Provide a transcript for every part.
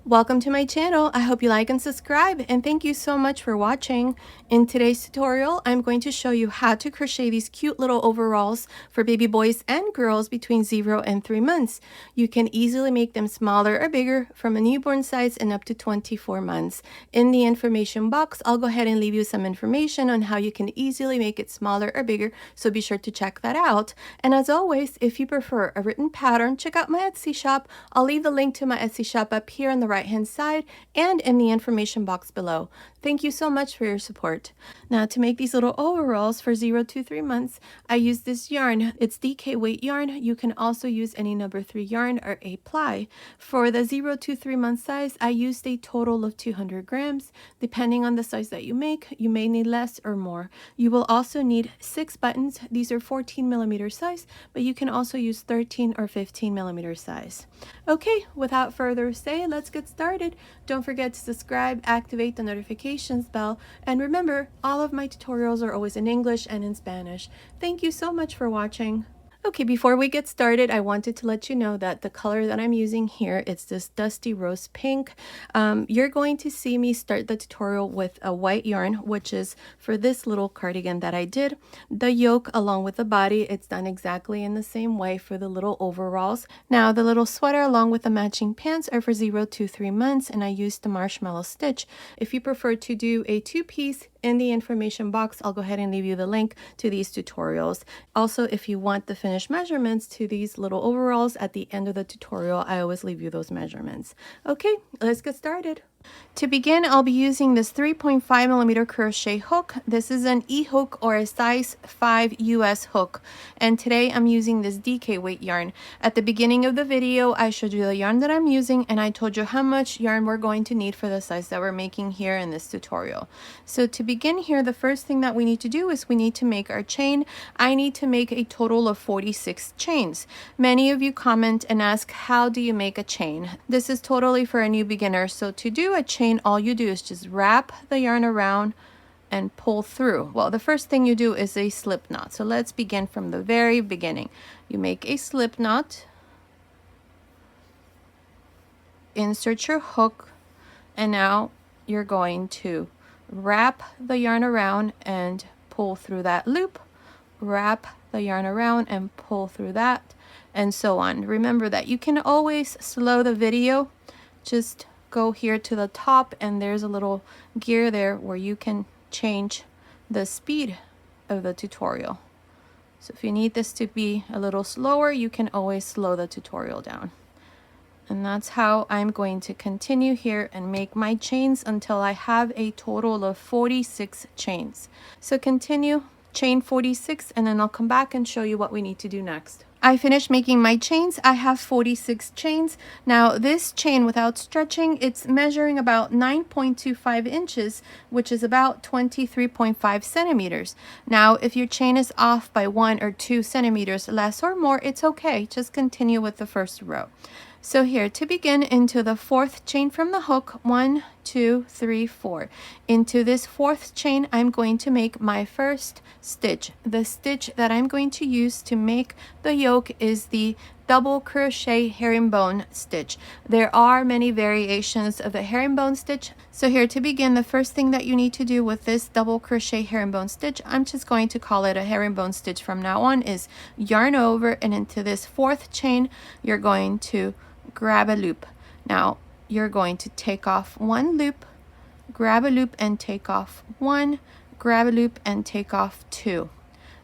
Welcome to my channel. I hope you like and subscribe, and thank you so much for watching. In today's tutorial, I'm going to show you how to crochet these cute little overalls for baby boys and girls between 0 and 3 months. You can easily make them smaller or bigger from a newborn size and up to 24 months. In the information box, I'll go ahead and leave you some information on how you can easily make it smaller or bigger, so be sure to check that out. And as always, if you prefer a written pattern, check out my Etsy shop. I'll leave the link to my Etsy shop up here on the right hand side and in the information box below. Thank you so much for your support. Now, to make these little overalls for 0 to 3 months, I use this yarn. It's DK weight yarn. You can also use any number 3 yarn or a ply. For the 0 to 3 month size, I used a total of 200 grams. Depending on the size that you make, you may need less or more. You will also need 6 buttons. These are 14 millimeter size, but you can also use 13 or 15 millimeter size. Okay, without further ado, let's get started. Don't forget to subscribe, activate the notifications bell, and remember, all of my tutorials are always in English and in Spanish. Thank you so much for watching. Okay, before we get started, I wanted to let you know that the color that I'm using here, it's this dusty rose pink. You're going to see me start the tutorial with a white yarn, which is for this little cardigan that I did. The yoke along with the body, it's done exactly in the same way for the little overalls. Now, the little sweater along with the matching pants are for 0 to 3 months, and I used the marshmallow stitch. If you prefer to do a 2-piece, in the information box, I'll go ahead and leave you the link to these tutorials. Also, if you want the finished measurements to these little overalls at the end of the tutorial, I always leave you those measurements. Okay, let's get started. To begin, I'll be using this 3.5 millimeter crochet hook. This is an E-hook or a size 5 US hook. And today I'm using this DK weight yarn. At the beginning of the video, I showed you the yarn that I'm using, and I told you how much yarn we're going to need for the size that we're making here in this tutorial. So to begin here, the first thing that we need to do is we need to make our chain. I need to make a total of 46 chains. Many of you comment and ask, how do you make a chain? This is totally for a new beginner. So to do a chain, all you do is just wrap the yarn around and pull through. Well, the first thing you do is a slip knot. So let's begin from the very beginning. You make a slip knot, insert your hook, and now you're going to wrap the yarn around and pull through that loop, wrap the yarn around and pull through that, and so on. Remember that you can always slow the video. Just go here to the top, and there's a little gear there where you can change the speed of the tutorial. So if you need this to be a little slower, you can always slow the tutorial down. And that's how I'm going to continue here and make my chains until I have a total of 46 chains. So continue, chain 46, and then I'll come back and show you what we need to do next. I finished making my chains. I have 46 chains. Now this chain without stretching, it's measuring about 9.25 inches, which is about 23.5 centimeters. Now if your chain is off by 1 or 2 centimeters less or more, it's okay. Just continue with the first row. So here, to begin, into the 4th chain from the hook, 1, 2, 3, 4. Into this 4th chain, I'm going to make my first stitch. The stitch that I'm going to use to make the yoke is the double crochet herringbone stitch. There are many variations of the herringbone stitch. So here, to begin, the first thing that you need to do with this double crochet herringbone stitch, I'm just going to call it a herringbone stitch from now on, is yarn over, and into this 4th chain, you're going to grab a loop. Now you're going to take off 1 loop, grab a loop and take off 1, grab a loop and take off 2.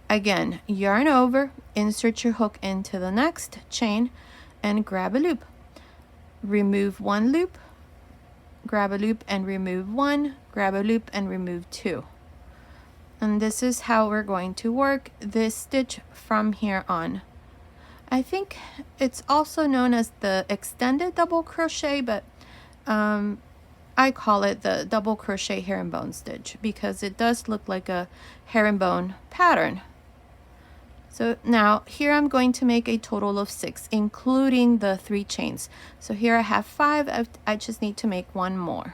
Again, yarn over, insert your hook into the next chain and grab a loop. Remove 1 loop, grab a loop and remove 1, grab a loop and remove 2. And this is how we're going to work this stitch from here on. I think it's also known as the extended double crochet, but I call it the double crochet herringbone stitch because it does look like a herringbone pattern. So now here I'm going to make a total of 6, including the 3 chains. So here I have 5. I just need to make 1 more.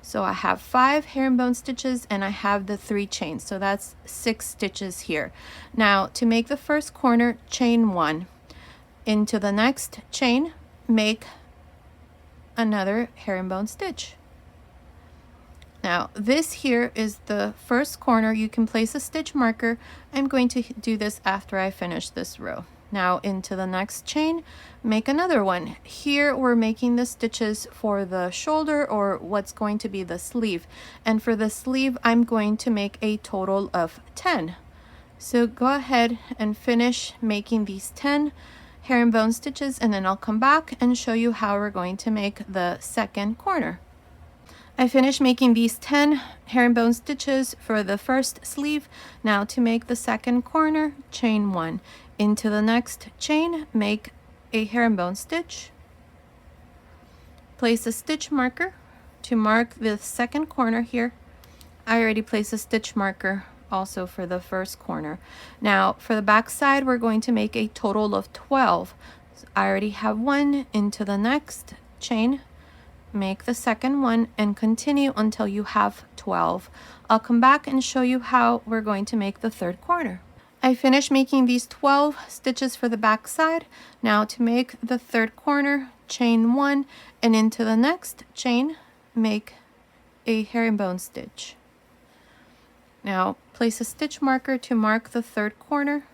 So I have 5 herringbone stitches and I have the 3 chains. So that's 6 stitches here. Now to make the first corner, chain 1. Into the next chain, make another herringbone stitch. Now this here is the first corner. You can place a stitch marker. I'm going to do this after I finish this row. Now into the next chain, make another one. Here we're making the stitches for the shoulder, or what's going to be the sleeve. And for the sleeve, I'm going to make a total of 10. So go ahead and finish making these 10 herringbone stitches, and then I'll come back and show you how we're going to make the second corner. I finished making these 10 herringbone stitches for the first sleeve. Now to make the second corner, chain 1. Into the next chain, make a herringbone stitch. Place a stitch marker to mark the second corner here. I already placed a stitch marker also for the first corner. Now for the back side, we're going to make a total of 12. So I already have one. Into the next chain, make the second one, and continue until you have 12. I'll come back and show you how we're going to make the third corner. I finished making these 12 stitches for the back side. Now to make the third corner, chain 1, and into the next chain, make a herringbone stitch. Now place a stitch marker to mark the third corner.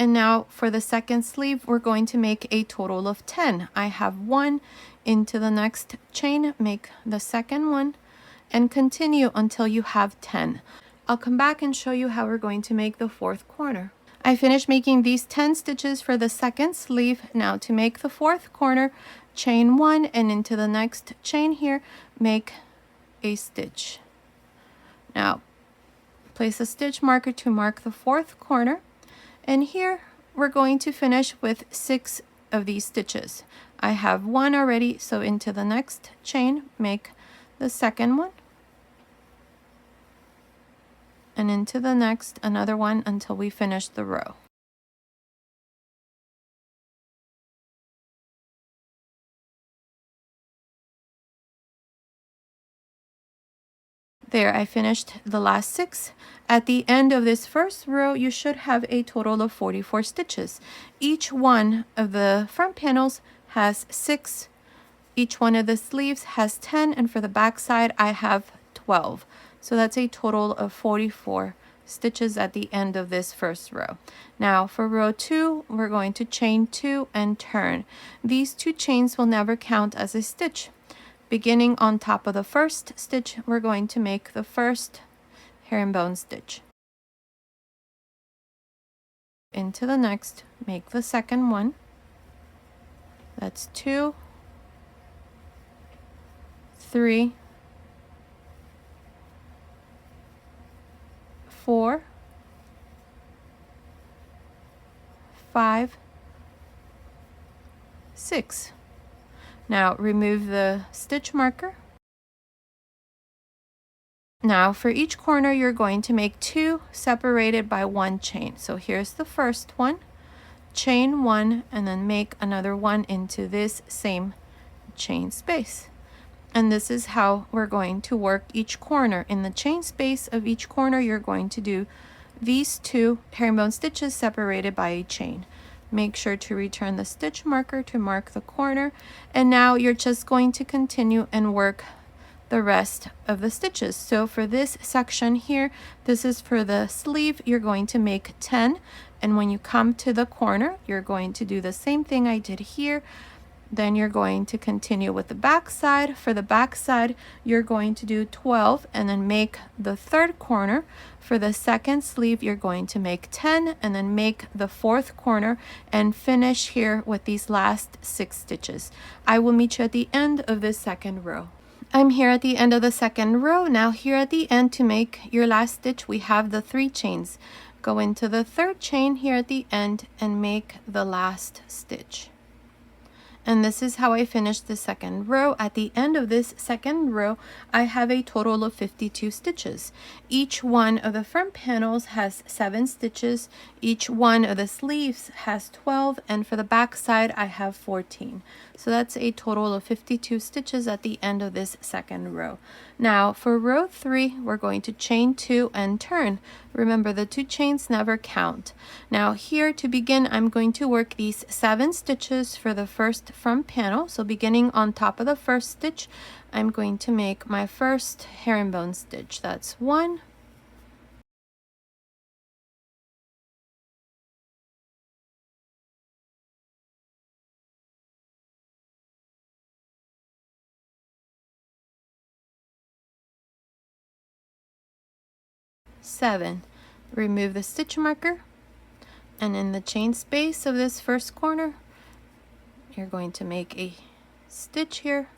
And now for the second sleeve, we're going to make a total of 10. I have one. Into the next chain, make the second one, and continue until you have 10. I'll come back and show you how we're going to make the fourth corner. I finished making these 10 stitches for the second sleeve. Now to make the fourth corner, chain 1, and into the next chain here, make a stitch. Now place a stitch marker to mark the fourth corner, and here we're going to finish with 6 of these stitches. I have one already, so into the next chain, make the second one, and into the next, another one until we finish the row. There, I finished the last 6. At the end of this first row, you should have a total of 44 stitches. Each one of the front panels has 6. Each one of the sleeves has 10, and for the back side, I have 12. So that's a total of 44 stitches at the end of this first row. Now for row 2, we're going to chain 2 and turn. These 2 chains will never count as a stitch. Beginning on top of the first stitch, we're going to make the first herringbone stitch. Into the next, make the second one. That's 2, 3, 4, 5, 6. Now remove the stitch marker. Now for each corner, you're going to make 2 separated by 1 chain. So here's the first one, chain 1, and then make another one into this same chain space. And this is how we're going to work each corner. In the chain space of each corner, you're going to do these 2 herringbone stitches separated by a chain. Make sure to return the stitch marker to mark the corner, and now you're just going to continue and work the rest of the stitches. So for this section here, this is for the sleeve, you're going to make 10, and when you come to the corner, you're going to do the same thing I did here. Then you're going to continue with the back side. For the back side, you're going to do 12 and then make the third corner. For the second sleeve, you're going to make 10 and then make the fourth corner and finish here with these last 6 stitches. I will meet you at the end of this second row. I'm here at the end of the second row. Now here at the end, to make your last stitch, we have the 3 chains. Go into the third chain here at the end and make the last stitch. And this is how I finished the second row. At the end of this second row, I have a total of 52 stitches. Each one of the front panels has 7 stitches. Each one of the sleeves has 12, and for the back side, I have 14. So that's a total of 52 stitches at the end of this second row. Now for row 3, we're going to chain 2 and turn. Remember, the 2 chains never count. Now here to begin, I'm going to work these 7 stitches for the first front panel. So beginning on top of the first stitch, I'm going to make my first herringbone stitch. That's 1, 7. Remove the stitch marker, and in the chain space of this first corner, you're going to make a stitch here,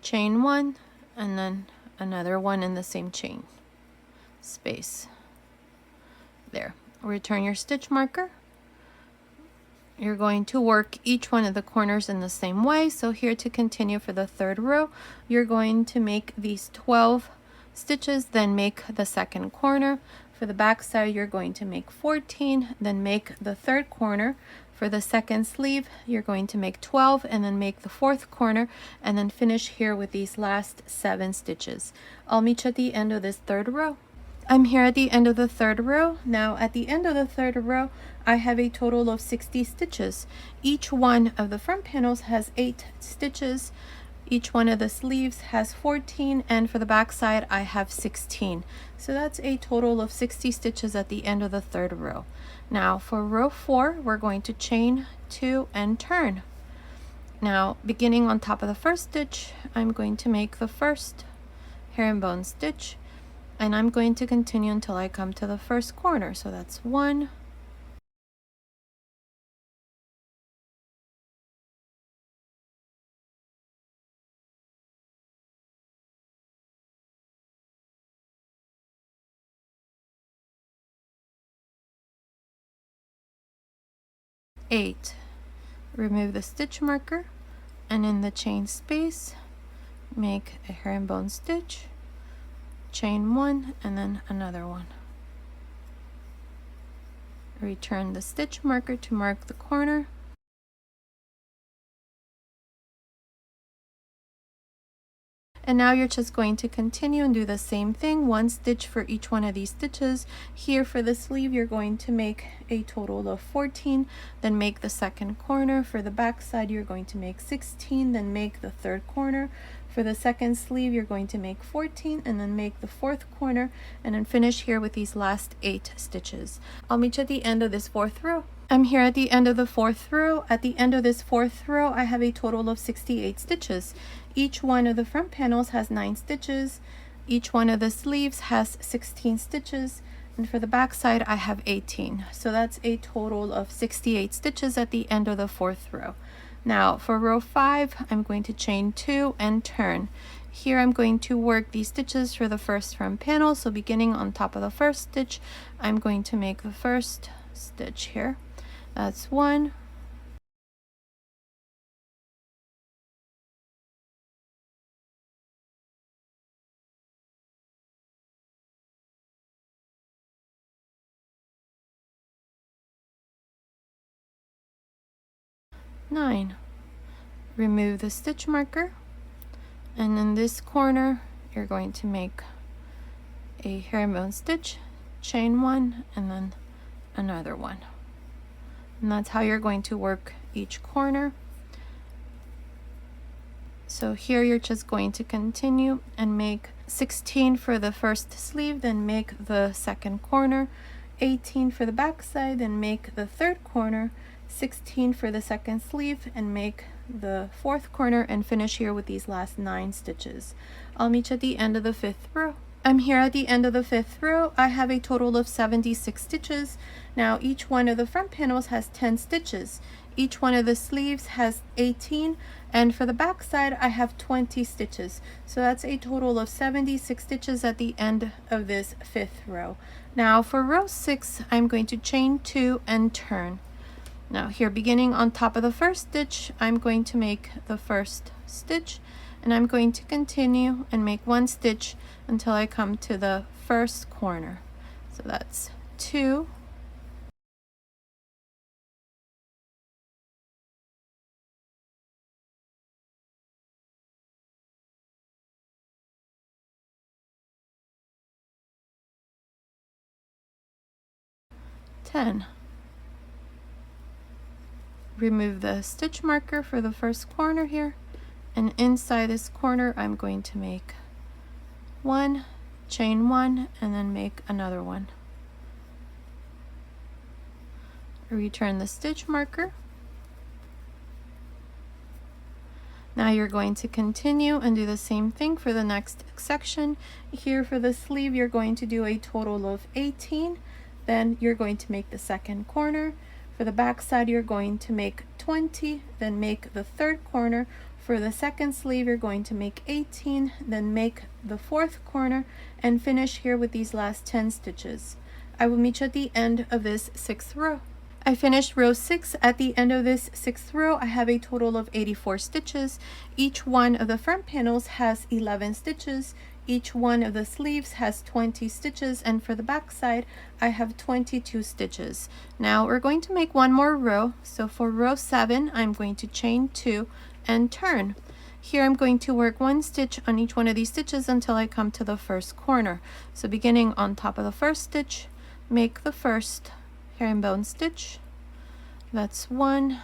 chain 1, and then another one in the same chain space. There. Return your stitch marker. You're going to work each one of the corners in the same way. So here to continue for the third row, you're going to make these 12 stitches, then make the second corner. For the back side, you're going to make 14, then make the third corner. For the second sleeve, you're going to make 12 and then make the fourth corner, and then finish here with these last 7 stitches. I'll meet you at the end of this third row. I'm here at the end of the third row. Now at the end of the third row, I have a total of 60 stitches. Each one of the front panels has 8 stitches. Each one of the sleeves has 14, and for the back side I have 16. So that's a total of 60 stitches at the end of the third row. Now for row 4, we're going to chain 2 and turn. Now beginning on top of the first stitch, I'm going to make the first herringbone stitch, and I'm going to continue until I come to the first corner. So that's 1, 8. Remove the stitch marker, and in the chain space, make a herringbone stitch, chain 1, and then another one. Return the stitch marker to mark the corner. And now you're just going to continue and do the same thing, 1 stitch for each one of these stitches. Here for the sleeve, you're going to make a total of 14, then make the second corner. For the back side, you're going to make 16, then make the third corner. For the second sleeve, you're going to make 14 and then make the fourth corner, and then finish here with these last 8 stitches. I'll meet you at the end of this fourth row. I'm here at the end of the fourth row. At the end of this fourth row, I have a total of 68 stitches. Each one of the front panels has 9 stitches. Each one of the sleeves has 16 stitches. And for the back side, I have 18. So that's a total of 68 stitches at the end of the fourth row. Now for row 5, I'm going to chain 2 and turn. Here I'm going to work these stitches for the first front panel. So beginning on top of the first stitch, I'm going to make the first stitch here. That's 1, 9. Remove the stitch marker, and in this corner you're going to make a herringbone stitch, chain 1, and then another one. And that's how you're going to work each corner. So here you're just going to continue and make 16 for the first sleeve, then make the second corner, 18 for the back side, then make the third corner, 16 for the second sleeve, and make the fourth corner, and finish here with these last 9 stitches. I'll meet you at the end of the fifth row. I'm here at the end of the fifth row. I have a total of 76 stitches. Now each one of the front panels has 10 stitches. Each one of the sleeves has 18, and for the back side I have 20 stitches. So that's a total of 76 stitches at the end of this fifth row. Now for row 6, I'm going to chain 2 and turn. Now here, beginning on top of the first stitch, I'm going to make the first stitch, and I'm going to continue and make 1 stitch until I come to the first corner. So that's 2, 10. Remove the stitch marker for the first corner here, and inside this corner I'm going to make 1, chain 1, and then make another one. Return the stitch marker. Now you're going to continue and do the same thing for the next section. Here for the sleeve you're going to do a total of 18. Then you're going to make the second corner. For the back side you're going to make 20, then make the third corner. For the second sleeve you're going to make 18, then make the fourth corner, and finish here with these last 10 stitches. I will meet you at the end of this 6th row. I finished row 6. At the end of this 6th row, I have a total of 84 stitches. Each one of the front panels has 11 stitches. Each one of the sleeves has 20 stitches, and for the back side, I have 22 stitches. Now we're going to make one more row. So for row 7, I'm going to chain 2 and turn. Here I'm going to work 1 stitch on each one of these stitches until I come to the first corner. So beginning on top of the first stitch, make the first herringbone stitch. That's 1,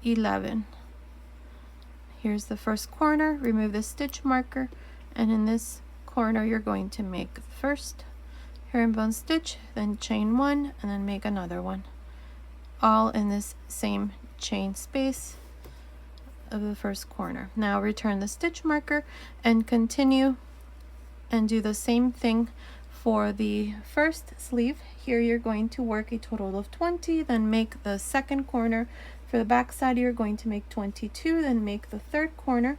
(11). Here's the first corner. Remove the stitch marker, and in this corner you're going to make the first herringbone stitch, then chain 1, and then make another one, all in this same chain space of the first corner. Now return the stitch marker and continue and do the same thing for the first sleeve. Here you're going to work a total of 20, then make the second corner. For the back side you're going to make 22, then make the third corner.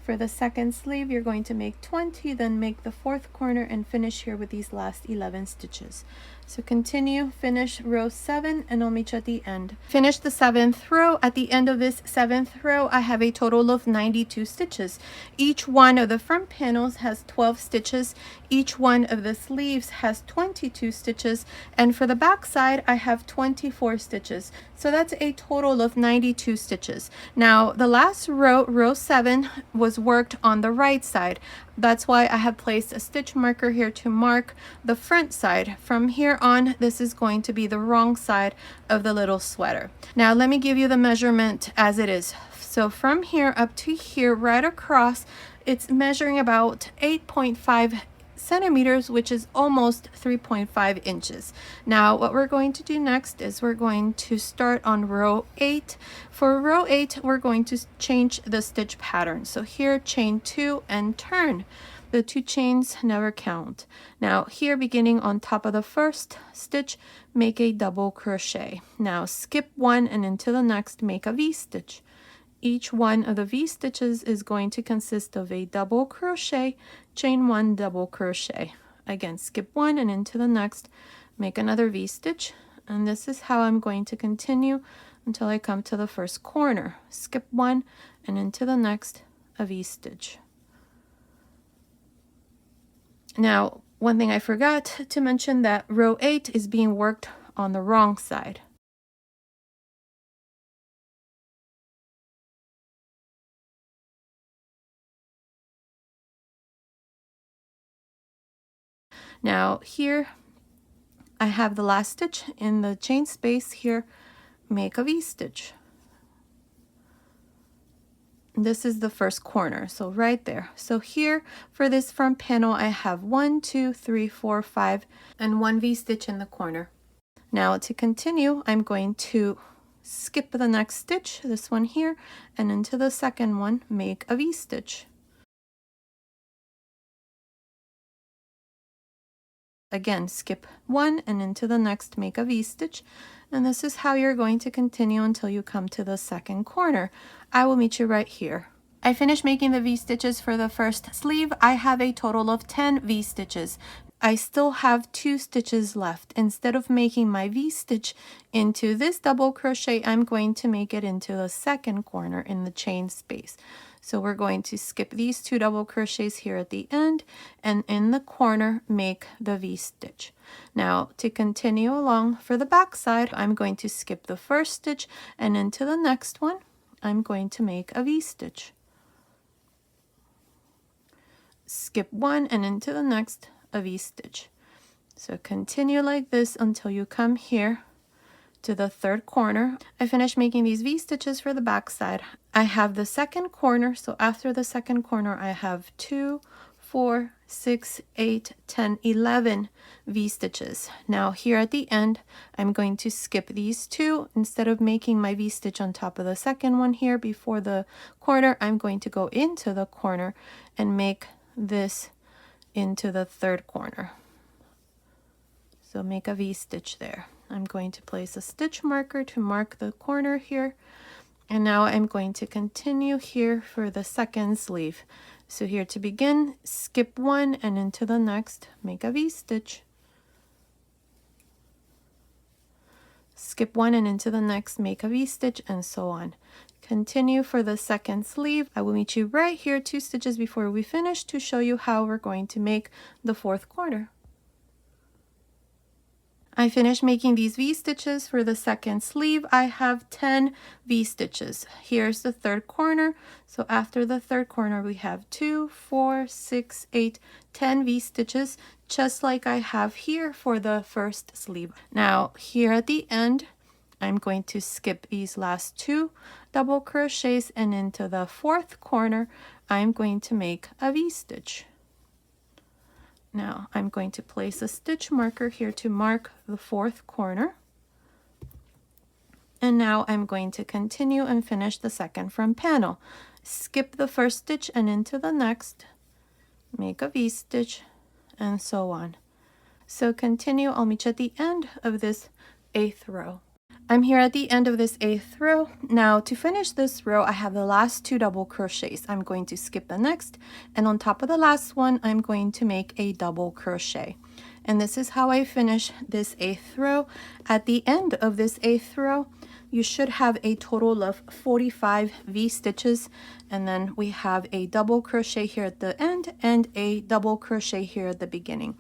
For the second sleeve you're going to make 20, then make the fourth corner, and finish here with these last 11 stitches. So continue, finish row 7, and I'll meet you at the end. Finish the 7th row. At the end of this 7th row, I have a total of 92 stitches. Each one of the front panels has 12 stitches. Each one of the sleeves has 22 stitches. And for the back side, I have 24 stitches. So that's a total of 92 stitches. Now, the last row, row 7, was worked on the right side. That's why I have placed a stitch marker here to mark the front side. From here on, this is going to be the wrong side of the little sweater. Now let me give you the measurement as it is. So from here up to here, right across, it's measuring about 8.5 centimeters, which is almost 3.5 inches. Now what we're going to do next is we're going to start on row 8. For row 8, we're going to change the stitch pattern. So here, chain 2 and turn. The 2 chains never count. Now here, beginning on top of the first stitch, make a double crochet. Now skip 1 and into the next make a V stitch. Each one of the V stitches is going to consist of a double crochet, chain 1, double crochet. Again, skip 1 and into the next, make another V stitch, and this is how I'm going to continue until I come to the first corner. Skip 1 and into the next, a V stitch. Now, one thing I forgot to mention, that row 8 is being worked on the wrong side. Now here I have the last stitch in the chain space. Here, make a V stitch. This is the first corner, so right there. So here for this front panel I have 1, 2, 3, 4, 5, and 1 V stitch in the corner. Now to continue, I'm going to skip the next stitch, this one here, and into the second one make a V stitch. Again, skip 1 and into the next make a V stitch, and this is how you're going to continue until you come to the second corner. I will meet you right here. I finished making the V stitches for the first sleeve. I have a total of 10 V stitches. I still have 2 stitches left. Instead of making my V-stitch into this double crochet, I'm going to make it into the second corner in the chain space. So we're going to skip these 2 double crochets here at the end, and in the corner make the V-stitch. Now to continue along for the back side, I'm going to skip the first stitch, and into the next one I'm going to make a V-stitch. Skip one, and into the next a V-stitch. So continue like this until you come here to the third corner. I finished making these V-stitches for the back side. I have the second corner, so after the second corner I have 2, 4, 6, 8, 10, 11 V-stitches. Now here at the end I'm going to skip these 2. Instead of making my V-stitch on top of the second one here before the corner, I'm going to go into the corner and make this into the third corner. So make a V-stitch there. I'm going to place a stitch marker to mark the corner here, and now I'm going to continue here for the second sleeve. So here to begin, skip one, and into the next make a V-stitch. Skip one, and into the next make a V-stitch, and so on. Continue for the second sleeve. I will meet you right here 2 stitches before we finish to show you how we're going to make the fourth corner. I finished making these V-stitches for the second sleeve. I have 10 V-stitches. Here's the third corner. So after the third corner, we have 2, 4, 6, 8, 10 V-stitches, just like I have here for the first sleeve. Now here at the end, I'm going to skip these last 2 double crochets, and into the fourth corner, I'm going to make a V-stitch. Now I'm going to place a stitch marker here to mark the fourth corner. And now I'm going to continue and finish the second front panel. Skip the first stitch and into the next, make a V-stitch, and so on. So continue, I'll meet you at the end of this 8th row. I'm here at the end of this 8th row. Now to finish this row, I have the last 2 double crochets. I'm going to skip the next, and on top of the last one, I'm going to make a double crochet. And this is how I finish this 8th row. At the end of this 8th row, you should have a total of 45 V-stitches, and then we have a double crochet here at the end and a double crochet here at the beginning.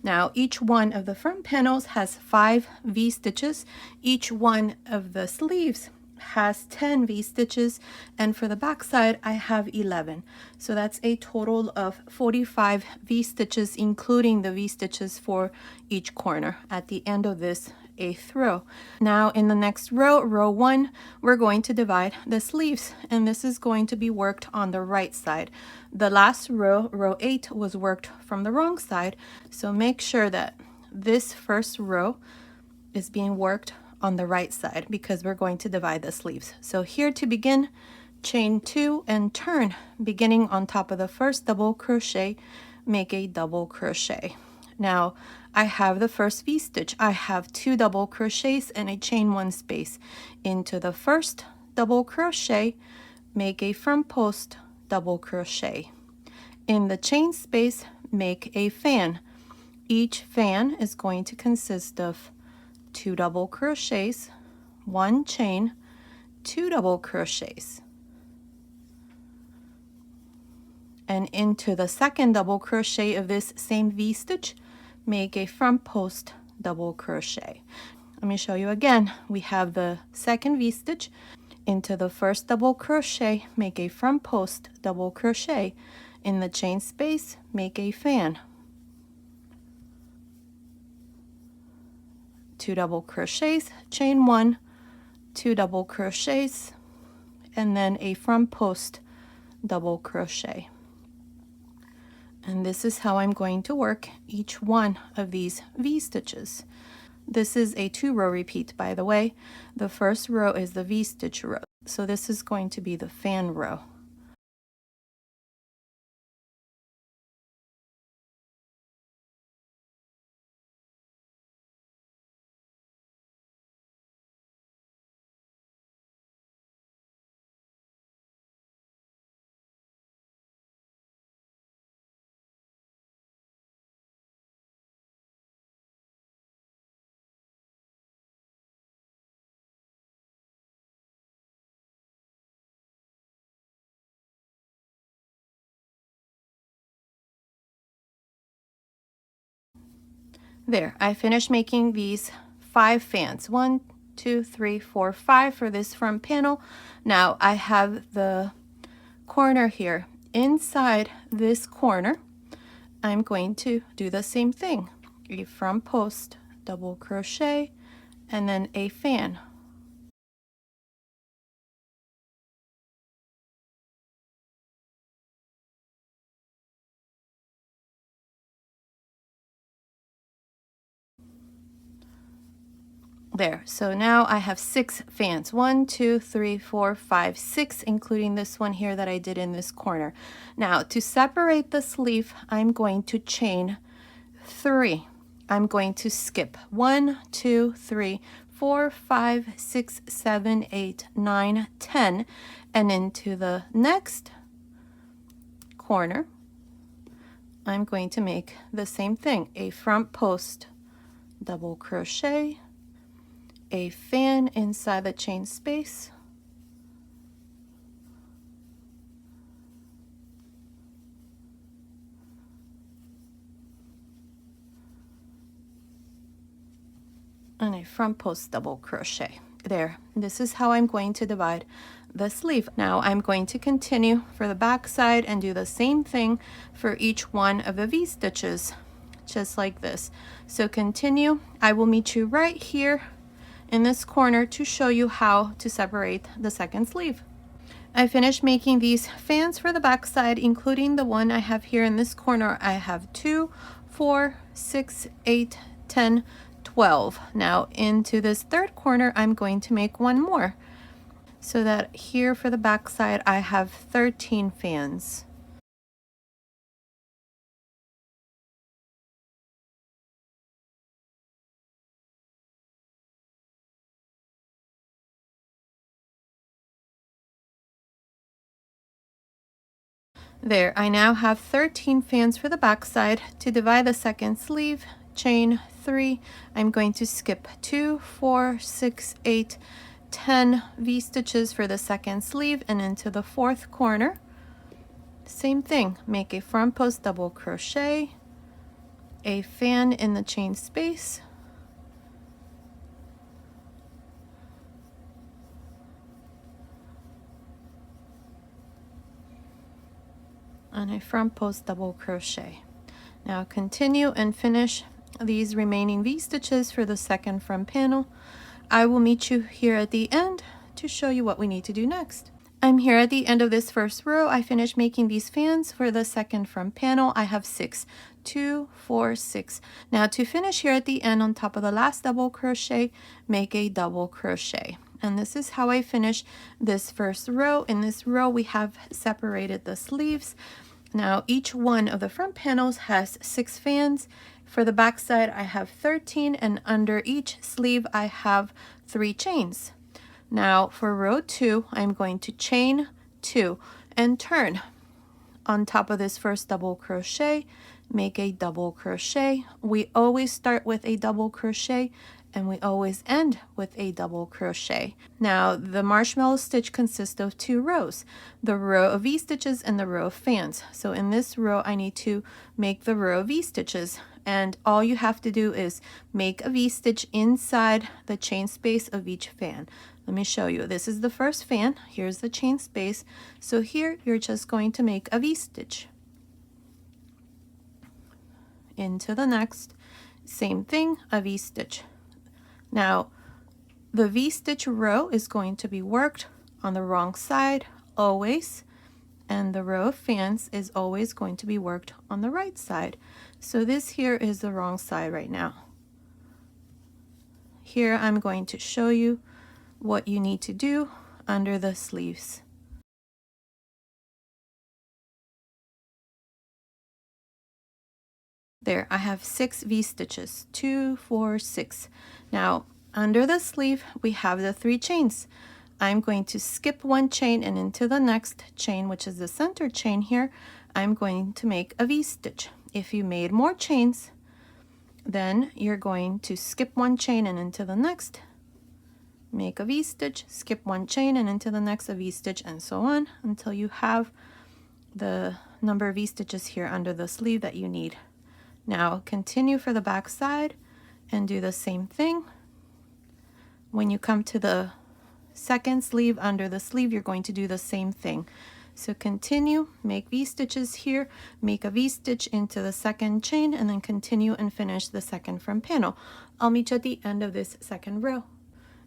Now each one of the front panels has 5 V-stitches. Each one of the sleeves has 10 V-stitches, and for the back side I have 11. So that's a total of 45 V-stitches, including the V-stitches for each corner at the end of this 8th row. Now in the next row, row 1, we're going to divide the sleeves, and this is going to be worked on the right side. The last row, row 8, was worked from the wrong side, so make sure that this first row is being worked on the right side because we're going to divide the sleeves. So here to begin, chain 2 and turn, beginning on top of the first double crochet, make a double crochet. Now I have the first V-stitch. I have 2 double crochets and a chain 1 space. Into the first double crochet, make a front post double crochet. In the chain space, make a fan. Each fan is going to consist of 2 double crochets, 1 chain, 2 double crochets. And into the second double crochet of this same V-stitch, make a front post double crochet. Let me show you again. We have the second V-stitch. Into the first double crochet, make a front post double crochet. In the chain space, make a fan. 2 double crochets, chain 1, 2 double crochets, and then a front post double crochet. And this is how I'm going to work each one of these V-stitches. This is a 2-row repeat, by the way. The first row is the V-stitch row. So this is going to be the fan row. There, I finished making these 5 fans. 1, 2, 3, 4, 5 for this front panel. Now I have the corner here. Inside this corner, I'm going to do the same thing. A front post, double crochet, and then a fan. There, so now I have 6 fans. 1, 2, 3, 4, 5, 6, including this one here that I did in this corner. Now to separate the sleeve, I'm going to chain 3. I'm going to skip 1, 2, 3, 4, 5, 6, 7, 8, 9, 10, and into the next corner, I'm going to make the same thing, a front post, double crochet, a fan inside the chain space, and a front post double crochet. There, this is how I'm going to divide the sleeve. Now I'm going to continue for the back side and do the same thing for each one of the V-stitches, just like this. So continue. I will meet you right here in this corner to show you how to separate the second sleeve. I finished making these fans for the back side, including the one I have here in this corner. I have 2, 4, 6, 8, 10, 12. Now into this third corner, I'm going to make one more, so that here for the back side, I have 13 fans. There, I now have 13 fans for the back side. To divide the second sleeve, chain 3. I'm going to skip 2, 4, 6, 8, 10 V-stitches for the second sleeve, and into the fourth corner, same thing, make a front post double crochet, a fan in the chain space, and a front post double crochet. Now continue and finish these remaining V-stitches for the second front panel. I will meet you here at the end to show you what we need to do next. I'm here at the end of this first row. I finished making these fans for the second front panel. I have 6, 2, 4, 6. Now to finish here at the end on top of the last double crochet, make a double crochet. And this is how I finish this first row. In this row, we have separated the sleeves. Now each one of the front panels has 6 fans. For the back side, I have 13, and under each sleeve, I have 3 chains. Now for row 2, I'm going to chain 2 and turn on top of this first double crochet, make a double crochet. We always start with a double crochet, and we always end with a double crochet. Now the marshmallow stitch consists of 2 rows, the row of V-stitches and the row of fans. So in this row, I need to make the row of V-stitches, and all you have to do is make a V-stitch inside the chain space of each fan. Let me show you. This is the first fan. Here's the chain space. So here you're just going to make a V-stitch into the next. Same thing, a V-stitch. Now the V-stitch row is going to be worked on the wrong side always, and the row of fans is always going to be worked on the right side. So this here is the wrong side right now. Here I'm going to show you what you need to do under the sleeves. There, I have 6 V-stitches, 2, 4, 6. Now under the sleeve, we have the 3 chains. I'm going to skip 1 chain, and into the next chain, which is the center chain here, I'm going to make a V-stitch. If you made more chains, then you're going to skip 1 chain and into the next, make a V-stitch, skip 1 chain and into the next a V-stitch, and so on until you have the number of V-stitches here under the sleeve that you need. Now continue for the back side and do the same thing. When you come to the second sleeve, under the sleeve, you're going to do the same thing. So continue, make V-stitches here, make a V-stitch into the second chain, and then continue and finish the second front panel. I'll meet you at the end of this second row.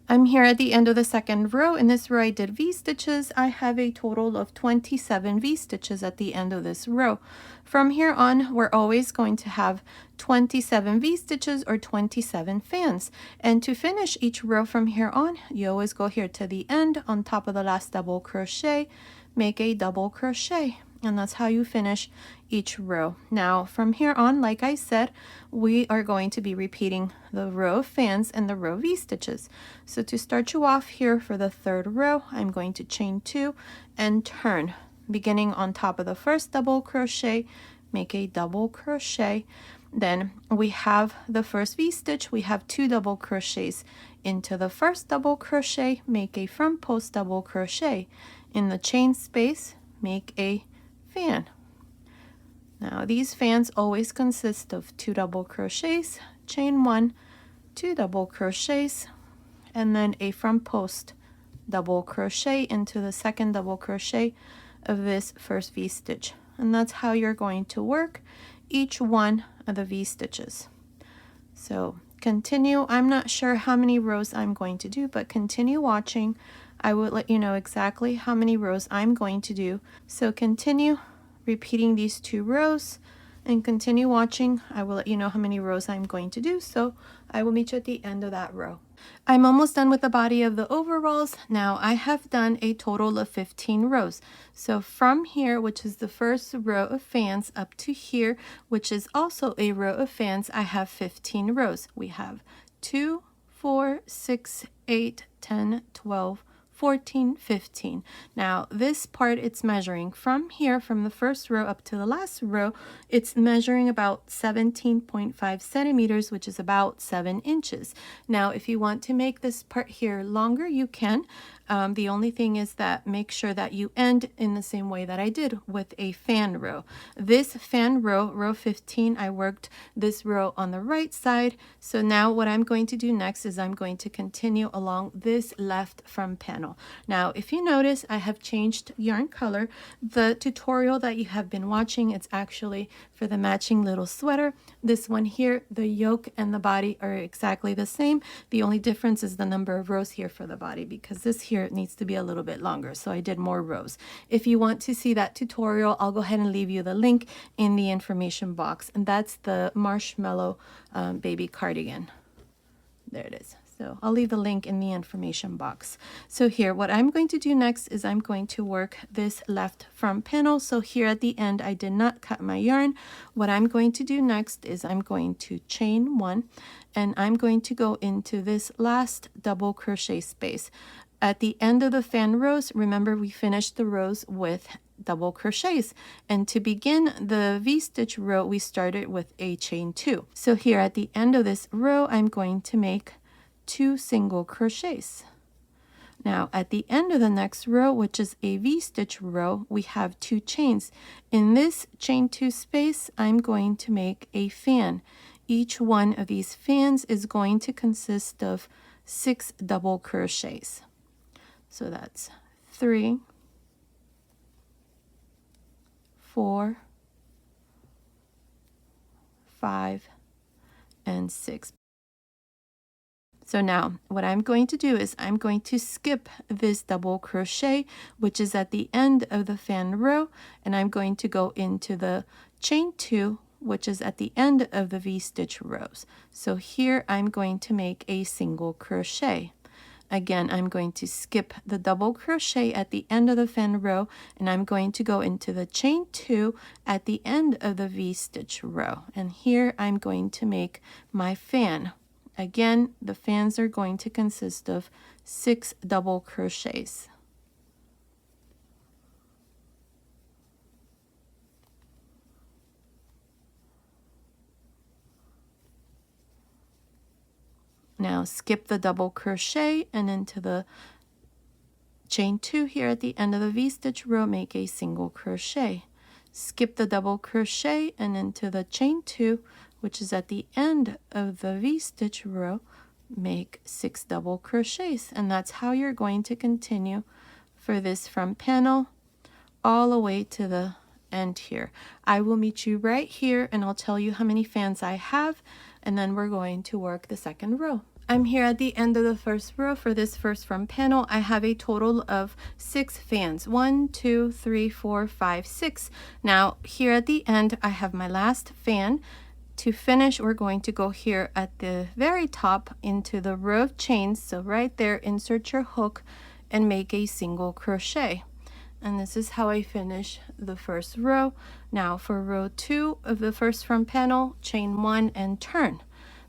I'm here at the end of the second row. In this row I did V-stitches. I have a total of 27 V-stitches at the end of this row. From here on, we're always going to have 27 V-stitches or 27 fans. And to finish each row from here on, you always go here to the end on top of the last double crochet, make a double crochet. And that's how you finish each row. Now from here on, like I said, we are going to be repeating the row of fans and the row V-stitches. So to start you off here for the third row, I'm going to chain 2 and turn. Beginning on top of the first double crochet, make a double crochet. Then we have the first V-stitch, we have 2 double crochets into the first double crochet, make a front post double crochet. In the chain space, make a fan. Now these fans always consist of 2 double crochets, chain 1, 2 double crochets, and then a front post double crochet into the second double crochet of this first V-stitch. And that's how you're going to work each one of the V-stitches. So continue. I'm not sure how many rows I'm going to do, but continue watching. I will let you know exactly how many rows I'm going to do. So continue repeating these 2 rows and continue watching. I will let you know how many rows I'm going to do. So I will meet you at the end of that row. I'm almost done with the body of the overalls. Now I have done a total of 15 rows. So from here, which is the first row of fans, up to here, which is also a row of fans, I have 15 rows. We have 2, 4, 6, 8, 10, 12, 14, 15. Now this part, it's measuring from here, from the first row up to the last row, it's measuring about 17.5 centimeters, which is about 7 inches. Now if you want to make this part here longer, you can. The only thing is that make sure that you end in the same way that I did with a fan row. This fan row, row 15, I worked this row on the right side. So now what I'm going to do next is I'm going to continue along this left front panel. Now if you notice, I have changed yarn color. The tutorial that you have been watching, it's actually for the matching little sweater. This one here, the yoke and the body are exactly the same. The only difference is the number of rows here for the body, because this here it needs to be a little bit longer, so I did more rows. If you want to see that tutorial, I'll go ahead and leave you the link in the information box, and that's the Marshmallow baby cardigan. There it is. So I'll leave the link in the information box. So here, what I'm going to do next is I'm going to work this left front panel. So here at the end, I did not cut my yarn. What I'm going to do next is I'm going to chain 1, and I'm going to go into this last double crochet space. At the end of the fan rows, remember we finished the rows with double crochets, and to begin the V-stitch row we started with a chain 2. So here at the end of this row, I'm going to make 2 single crochets. Now at the end of the next row, which is a V-stitch row, we have 2 chains. In this chain 2 space, I'm going to make a fan. Each one of these fans is going to consist of 6 double crochets. So that's 3, 4, 5, and 6. So now what I'm going to do is I'm going to skip this double crochet, which is at the end of the fan row, and I'm going to go into the chain 2, which is at the end of the V-stitch rows. So here I'm going to make a single crochet. Again, I'm going to skip the double crochet at the end of the fan row, and I'm going to go into the chain 2 at the end of the V-stitch row. And here I'm going to make my fan. Again, the fans are going to consist of 6 double crochets. Now skip the double crochet and into the chain 2 here at the end of the V-stitch row, make a single crochet. Skip the double crochet and into the chain 2, which is at the end of the V-stitch row, make 6 double crochets. And that's how you're going to continue for this front panel all the way to the end here. I will meet you right here and I'll tell you how many fans I have, and then we're going to work the second row. I'm here at the end of the first row. For this first front panel, I have a total of 6 fans. 1, 2, 3, 4, 5, 6. Now here at the end, I have my last fan. To finish, we're going to go here at the very top into the row of chains. So right there, insert your hook and make a single crochet. And this is how I finish the first row. Now for row 2 of the first front panel, chain 1 and turn.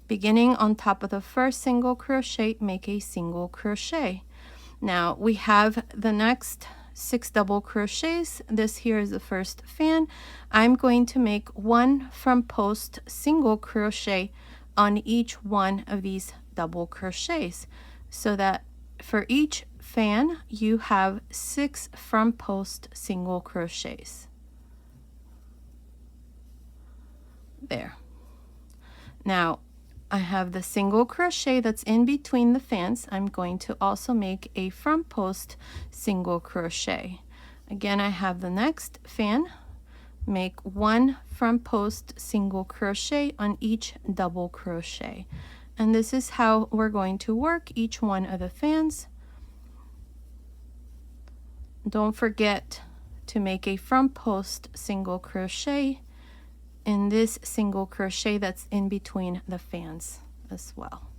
Beginning on top of the first single crochet, make a single crochet. Now we have the next 6 double crochets. This here is the first fan. I'm going to make 1 front post single crochet on each one of these double crochets, so that for each fan you have 6 front post single crochets. There. Now I have the single crochet that's in between the fans. I'm going to also make a front post single crochet. Again, I have the next fan. Make 1 front post single crochet on each double crochet. And this is how we're going to work each one of the fans. Don't forget to make a front post single crochet in this single crochet that's in between the fans as well.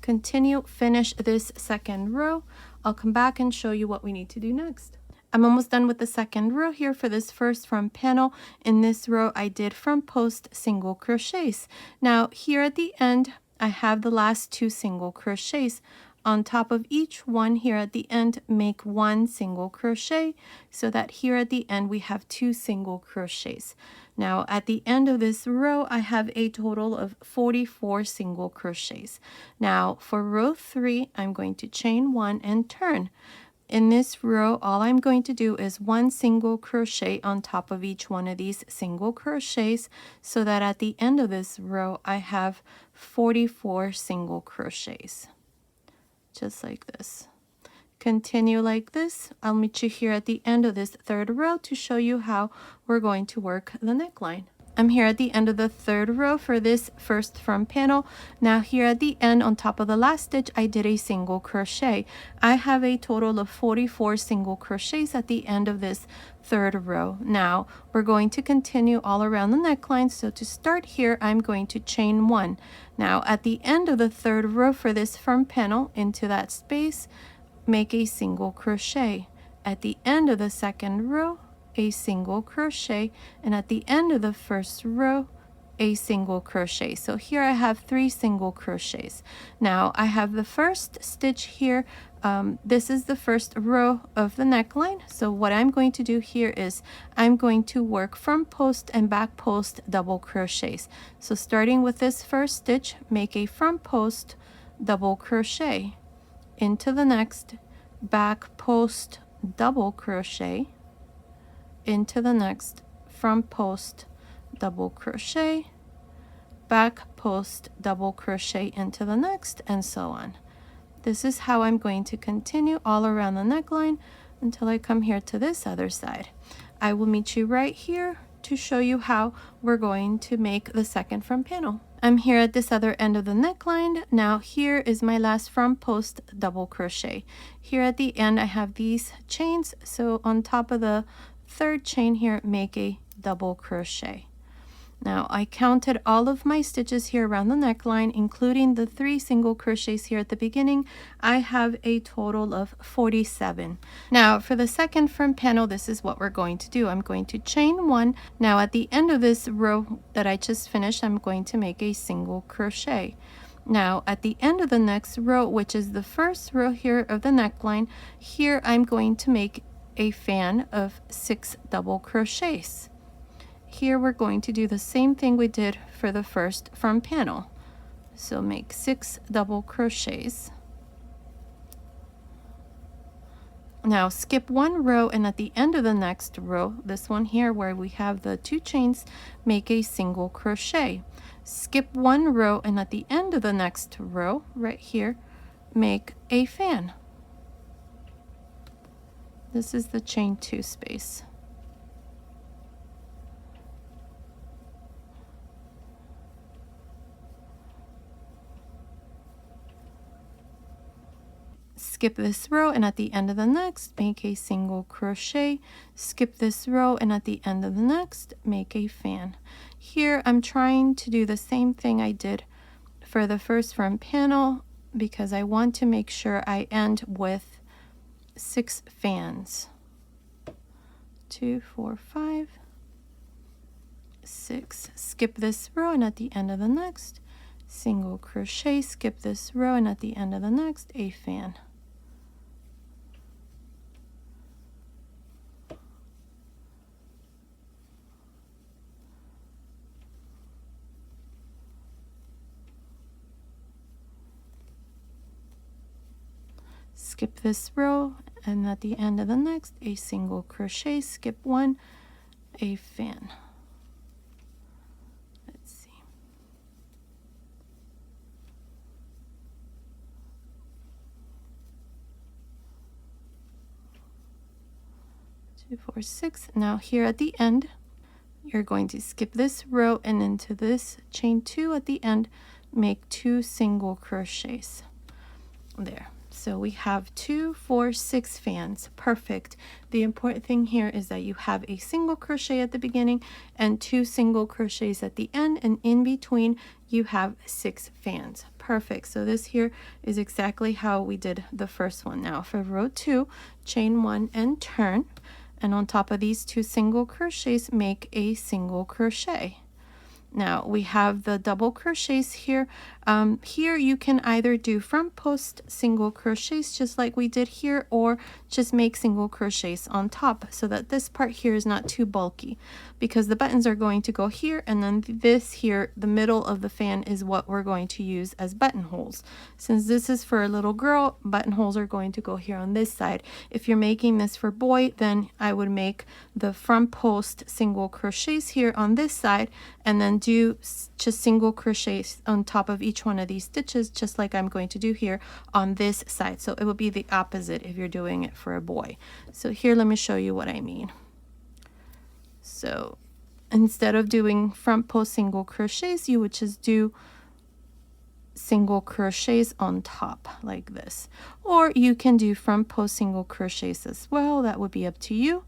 Continue, finish this second row. I'll come back and show you what we need to do next. I'm almost done with the second row here for this first front panel. In this row, I did front post single crochets. Now here at the end, I have the last 2 single crochets. On top of each one here at the end, make 1 single crochet, so that here at the end we have 2 single crochets. Now at the end of this row, I have a total of 44 single crochets. Now for row 3, I'm going to chain 1 and turn. In this row, all I'm going to do is 1 single crochet on top of each one of these single crochets, so that at the end of this row, I have 44 single crochets. Just like this. Continue like this. I'll meet you here at the end of this third row to show you how we're going to work the neckline. I'm here at the end of the third row for this first front panel. Now here at the end, on top of the last stitch, I did a single crochet. I have a total of 44 single crochets at the end of this third row. Now we're going to continue all around the neckline. So to start here, I'm going to chain 1. Now at the end of the third row for this front panel, into that space, make a single crochet. At the end of the second row, a single crochet, and at the end of the first row, a single crochet. So here I have 3 single crochets. Now I have the first stitch here. This is the first row of the neckline. So what I'm going to do here is I'm going to work front post and back post double crochets. So starting with this first stitch, make a front post double crochet, into the next back post double crochet, into the next front post double crochet, back post double crochet into the next, and so on. This is how I'm going to continue all around the neckline until I come here to this other side. I will meet you right here to show you how we're going to make the second front panel. I'm here at this other end of the neckline. Now here is my last front post double crochet. Here at the end I have these chains, so on top of the third chain here, make a double crochet. Now I counted all of my stitches here around the neckline, including the 3 single crochets here at the beginning. I have a total of 47. Now for the second front panel, this is what we're going to do. I'm going to chain 1. Now at the end of this row that I just finished, I'm going to make a single crochet. Now at the end of the next row, which is the first row here of the neckline, here I'm going to make a fan of 6 double crochets. Here we're going to do the same thing we did for the first front panel. So make 6 double crochets. Now skip one row, and at the end of the next row, this one here where we have the 2 chains, make a single crochet. Skip one row, and at the end of the next row right here, make a fan. This is the chain 2 space. Skip this row, and at the end of the next, make a single crochet. Skip this row, and at the end of the next, make a fan. Here I'm trying to do the same thing I did for the first front panel because I want to make sure I end with 6 fans. 2, 4, 5, 6. Skip this row, and at the end of the next, single crochet. Skip this row, and at the end of the next, a fan. Skip this row, and at the end of the next, a single crochet. Skip one, a fan. Let's see. 2, 4, 6. Now here at the end, you're going to skip this row, and into this chain 2 at the end, make 2 single crochets. There. So we have 2, 4, 6 fans. Perfect. The important thing here is that you have a single crochet at the beginning and 2 single crochets at the end, and in between you have 6 fans. Perfect. So this here is exactly how we did the first one. Now for row 2, chain 1 and turn, and on top of these 2 single crochets, make a single crochet. Now we have the double crochets here. Here you can either do front post single crochets just like we did here, or just make single crochets on top so that this part here is not too bulky, because the buttons are going to go here, and then this here, the middle of the fan, is what we're going to use as buttonholes. Since this is for a little girl, buttonholes are going to go here on this side. If you're making this for boy, then I would make the front post single crochets here on this side, and then do just single crochets on top of each one of these stitches, just like I'm going to do here on this side. So it would be the opposite if you're doing it for a boy. So here, let me show you what I mean. So instead of doing front post single crochets, you would just do single crochets on top like this, or you can do front post single crochets as well. That would be up to you.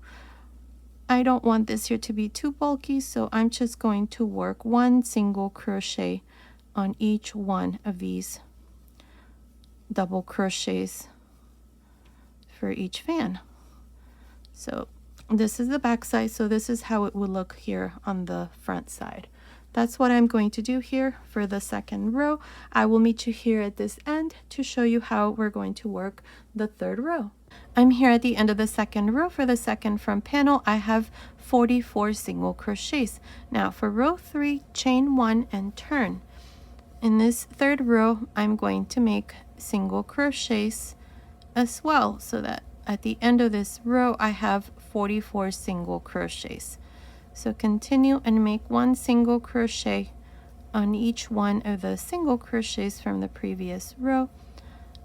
I don't want this here to be too bulky, so I'm just going to work 1 single crochet on each one of these double crochets for each fan. So this is the back side, so this is how it would look here on the front side. That's what I'm going to do here for the second row. I will meet you here at this end to show you how we're going to work the third row. I'm here at the end of the second row. For the second front panel, I have 44 single crochets. Now for row 3, chain 1 and turn. In this third row, I'm going to make single crochets as well, so that at the end of this row, I have 44 single crochets. So continue and make 1 single crochet on each one of the single crochets from the previous row,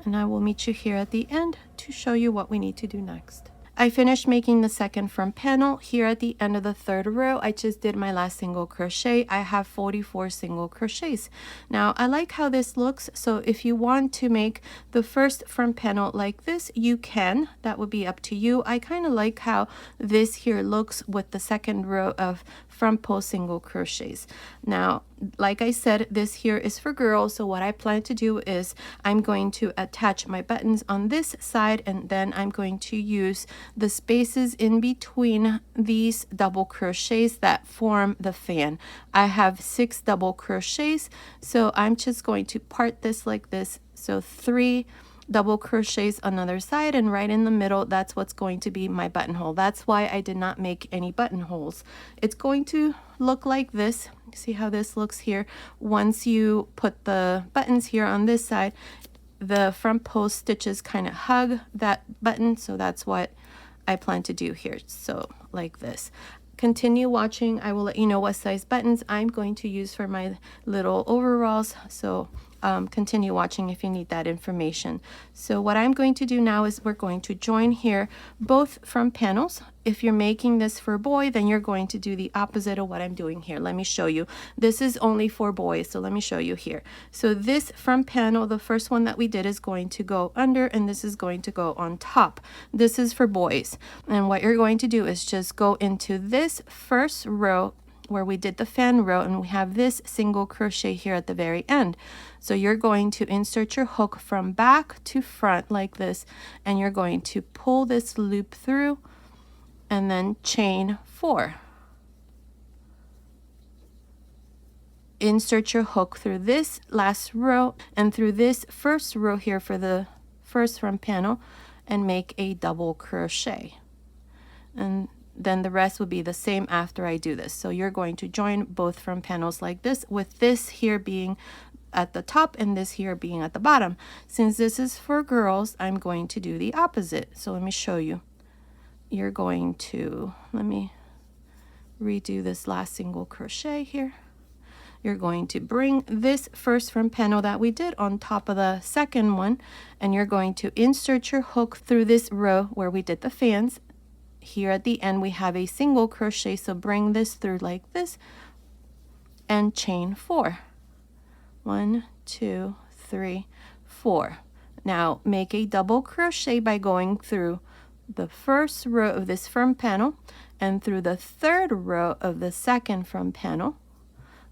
and I will meet you here at the end to show you what we need to do next. I finished making the second front panel. Here at the end of the third row, I just did my last single crochet. I have 44 single crochets. Now I like how this looks, so if you want to make the first front panel like this, you can. That would be up to you. I kind of like how this here looks with the second row of front post single crochets. Now, like I said, this here is for girls, so what I plan to do is I'm going to attach my buttons on this side, and then I'm going to use the spaces in between these double crochets that form the fan. I have 6 double crochets, so I'm just going to part this like this. So 3 double crochets on the other side, and right in the middle, that's what's going to be my buttonhole. That's why I did not make any buttonholes. It's going to look like this. See how this looks here? Once you put the buttons here on this side, the front post stitches kind of hug that button, so that's what I plan to do here. So like this. Continue watching. I will let you know what size buttons I'm going to use for my little overalls. So continue watching if you need that information. So what I'm going to do now is we're going to join here both front panels. If you're making this for a boy, then you're going to do the opposite of what I'm doing here. Let me show you. This is only for boys, so let me show you here. So this front panel, the first one that we did, is going to go under, and this is going to go on top. This is for boys. And what you're going to do is just go into this first row where we did the fan row, and we have this single crochet here at the very end. So you're going to insert your hook from back to front like this, and you're going to pull this loop through and then chain 4. Insert your hook through this last row and through this first row here for the first front panel and make a double crochet. And then the rest will be the same after I do this. So you're going to join both front panels like this, with this here being at the top and this here being at the bottom. Since this is for girls, I'm going to do the opposite. So let me show you. You're going to, let me redo this last single crochet here. You're going to bring this first front panel that we did on top of the second one, and you're going to insert your hook through this row where we did the fans. Here at the end we have a single crochet, so bring this through like this and chain 4. 1, 2, 3, 4. Now make a double crochet by going through the first row of this front panel and through the third row of the second front panel.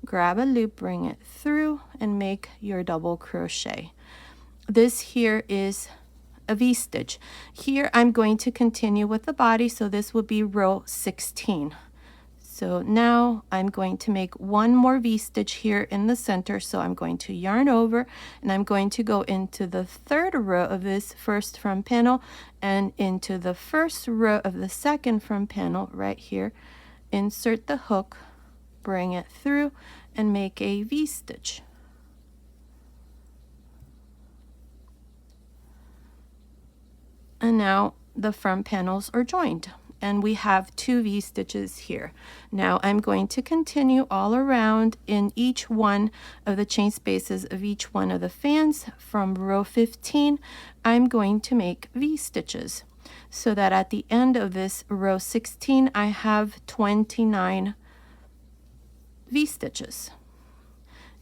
Grab a loop, bring it through, and make your double crochet. This here is a V-stitch. Here I'm going to continue with the body, so this will be row 16. So now I'm going to make one more V-stitch here in the center, so I'm going to yarn over and I'm going to go into the third row of this first front panel and into the first row of the second front panel right here. Insert the hook, bring it through, and make a V-stitch. And now the front panels are joined, and we have 2 V-stitches here. Now I'm going to continue all around in each one of the chain spaces of each one of the fans. From row 15, I'm going to make V-stitches, so that at the end of this row 16, I have 29 V-stitches.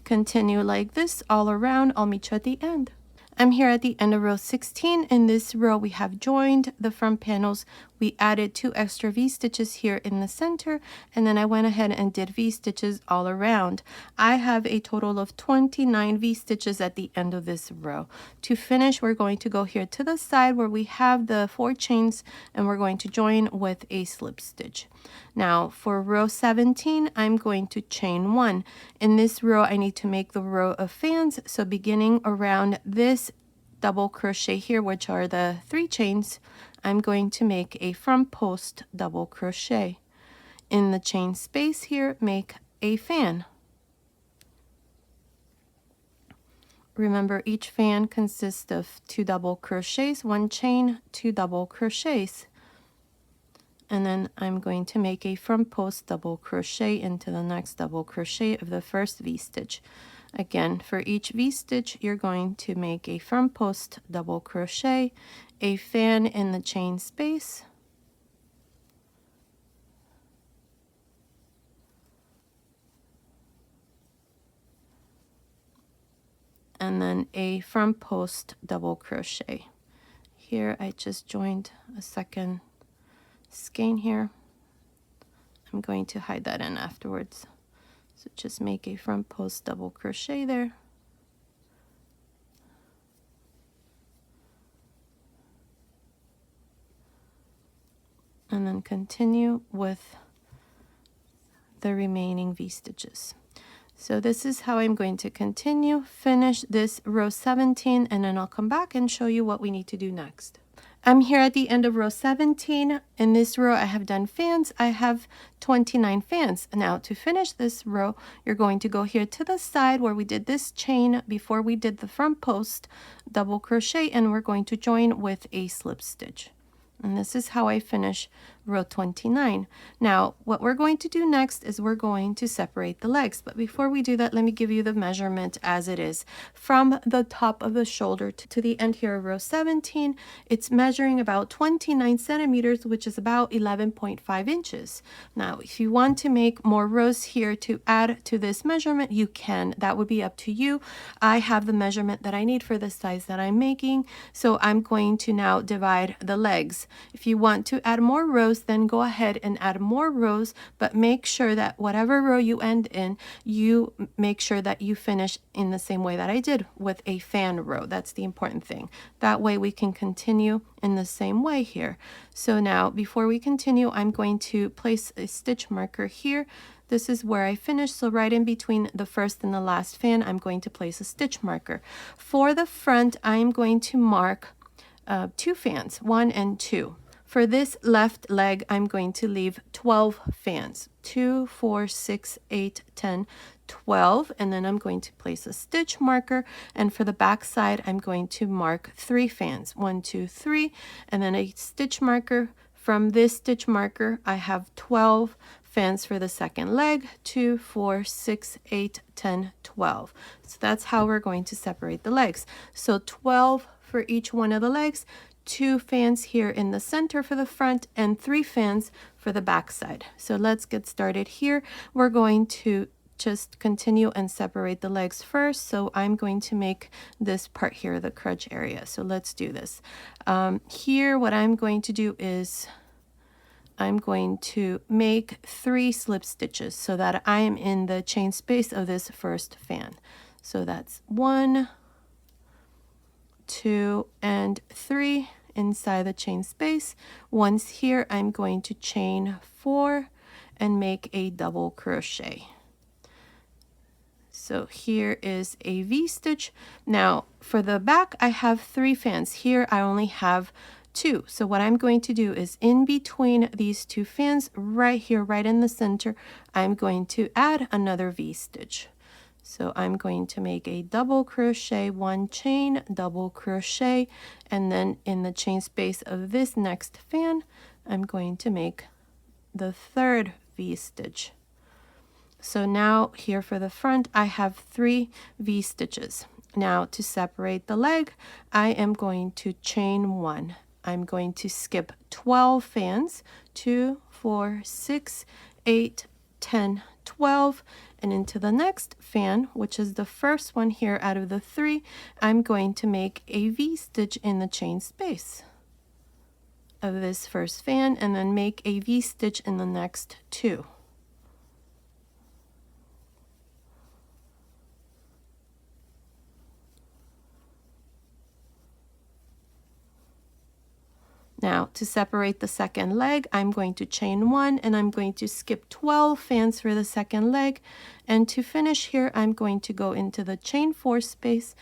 Continue like this all around. I'll meet you at the end. I'm here at the end of row 16. In this row we have joined the front panels. We added 2 extra V-stitches here in the center, and then I went ahead and did V-stitches all around. I have a total of 29 V-stitches at the end of this row. To finish, we're going to go here to the side where we have the 4 chains, and we're going to join with a slip stitch. Now for row 17, I'm going to chain 1. In this row I need to make the row of fans, so beginning around this double crochet here, which are the 3 chains, I'm going to make a front post double crochet. In the chain space here, make a fan. Remember, each fan consists of 2 double crochets, 1 chain, 2 double crochets. And then I'm going to make a front post double crochet into the next double crochet of the first V-stitch. Again, for each V-stitch, you're going to make a front post double crochet, a fan in the chain space, and then a front post double crochet. Here I just joined a second skein here. I'm going to hide that in afterwards. So just make a front post double crochet there. And then continue with the remaining V-stitches. So this is how I'm going to continue, finish this row 17, and then I'll come back and show you what we need to do next. I'm here at the end of row 17. In this row, I have done fans. I have 29 fans. Now, to finish this row, you're going to go here to the side where we did this chain before we did the front post, double crochet, and we're going to join with a slip stitch. And this is how I finish row 29. Now, what we're going to do next is we're going to separate the legs. But before we do that, let me give you the measurement as it is. From the top of the shoulder to the end here of row 17, it's measuring about 29 centimeters, which is about 11.5 inches. Now, if you want to make more rows here to add to this measurement, you can. That would be up to you. I have the measurement that I need for the size that I'm making, so I'm going to now divide the legs. If you want to add more rows, then go ahead and add more rows, but make sure that whatever row you end in, you make sure that you finish in the same way that I did with a fan row. That's the important thing. That way we can continue in the same way here. So now, before we continue, I'm going to place a stitch marker here. This is where I finished, so right in between the first and the last fan, I'm going to place a stitch marker. For the front, I'm going to mark 2 fans, 1 and 2. For this left leg, I'm going to leave 12 fans, 2, 4, 6, 8, 10, 12, and then I'm going to place a stitch marker, and for the back side, I'm going to mark 3 fans, 1, 2, 3, and then a stitch marker. From this stitch marker, I have 12 fans for the second leg, 2, 4, 6, 8, 10, 12. So that's how we're going to separate the legs. So 12 for each one of the legs, 2 fans here in the center for the front, and 3 fans for the back side. So let's get started here. We're going to just continue and separate the legs first. So I'm going to make this part here, the crutch area. So let's do this. Here, what I'm going to do is I'm going to make 3 slip stitches so that I am in the chain space of this first fan. So that's 1, 2, and 3 inside the chain space. Once here, I'm going to chain 4 and make a double crochet. So here is a V-stitch. Now for the back, I have 3 fans. Here I only have 2. So what I'm going to do is in between these 2 fans, right here, right in the center, I'm going to add another V-stitch. So I'm going to make a double crochet, 1 chain, double crochet, and then in the chain space of this next fan, I'm going to make the 3rd V-stitch. So now here for the front, I have 3 V-stitches. Now to separate the leg, I am going to chain 1. I'm going to skip 12 fans, 2, 4, 6, 8, 10, 12, and into the next fan, which is the first one here out of the 3, I'm going to make a V-stitch in the chain space of this first fan, and then make a V-stitch in the next 2. Now, to separate the second leg, I'm going to chain 1, and I'm going to skip 12 fans for the second leg. And to finish here, I'm going to go into the chain 4 space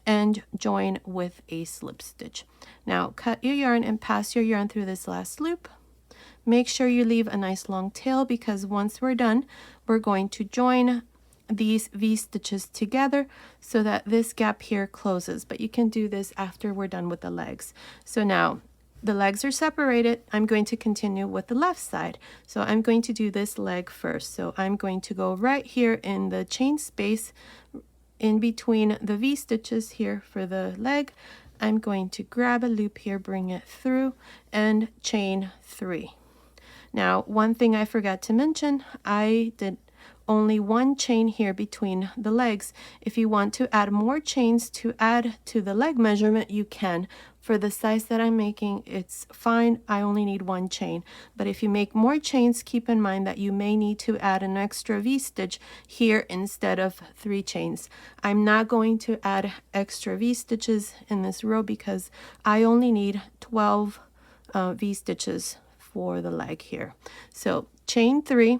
and join with a slip stitch. Now, cut your yarn and pass your yarn through this last loop. Make sure you leave a nice long tail, because once we're done, we're going to join these V-stitches together so that this gap here closes. But you can do this after we're done with the legs. So now, the legs are separated. I'm going to continue with the left side. So I'm going to do this leg first. So I'm going to go right here in the chain space in between the V-stitches here for the leg. I'm going to grab a loop here, bring it through, and chain 3. Now, one thing I forgot to mention, I did only 1 chain here between the legs. If you want to add more chains to add to the leg measurement, you can. For the size that I'm making, it's fine. I only need 1 chain. But if you make more chains, keep in mind that you may need to add an extra V-stitch here instead of 3 chains. I'm not going to add extra V-stitches in this row because I only need 12 V-stitches for the leg here. So chain 3,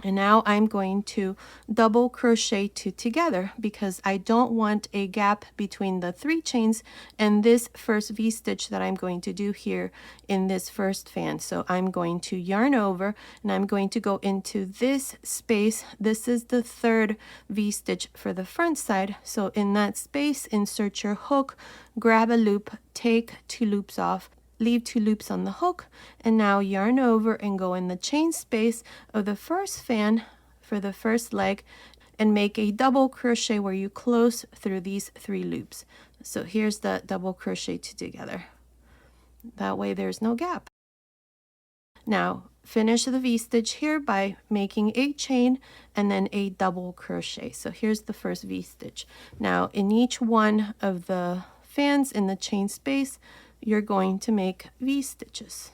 And now I'm going to double crochet two together because I don't want a gap between the 3 chains and this first V-stitch that I'm going to do here in this first fan. So I'm going to yarn over and I'm going to go into this space. This is the 3rd V-stitch for the front side. So in that space, insert your hook, grab a loop, take 2 loops off, leave 2 loops on the hook, and now yarn over and go in the chain space of the first fan for the first leg and make a double crochet where you close through these 3 loops. So here's the double crochet two together. That way there's no gap. Now finish the V-stitch here by making a chain and then a double crochet. So here's the first V-stitch. Now in each one of the fans in the chain space, you're going to make V-stitches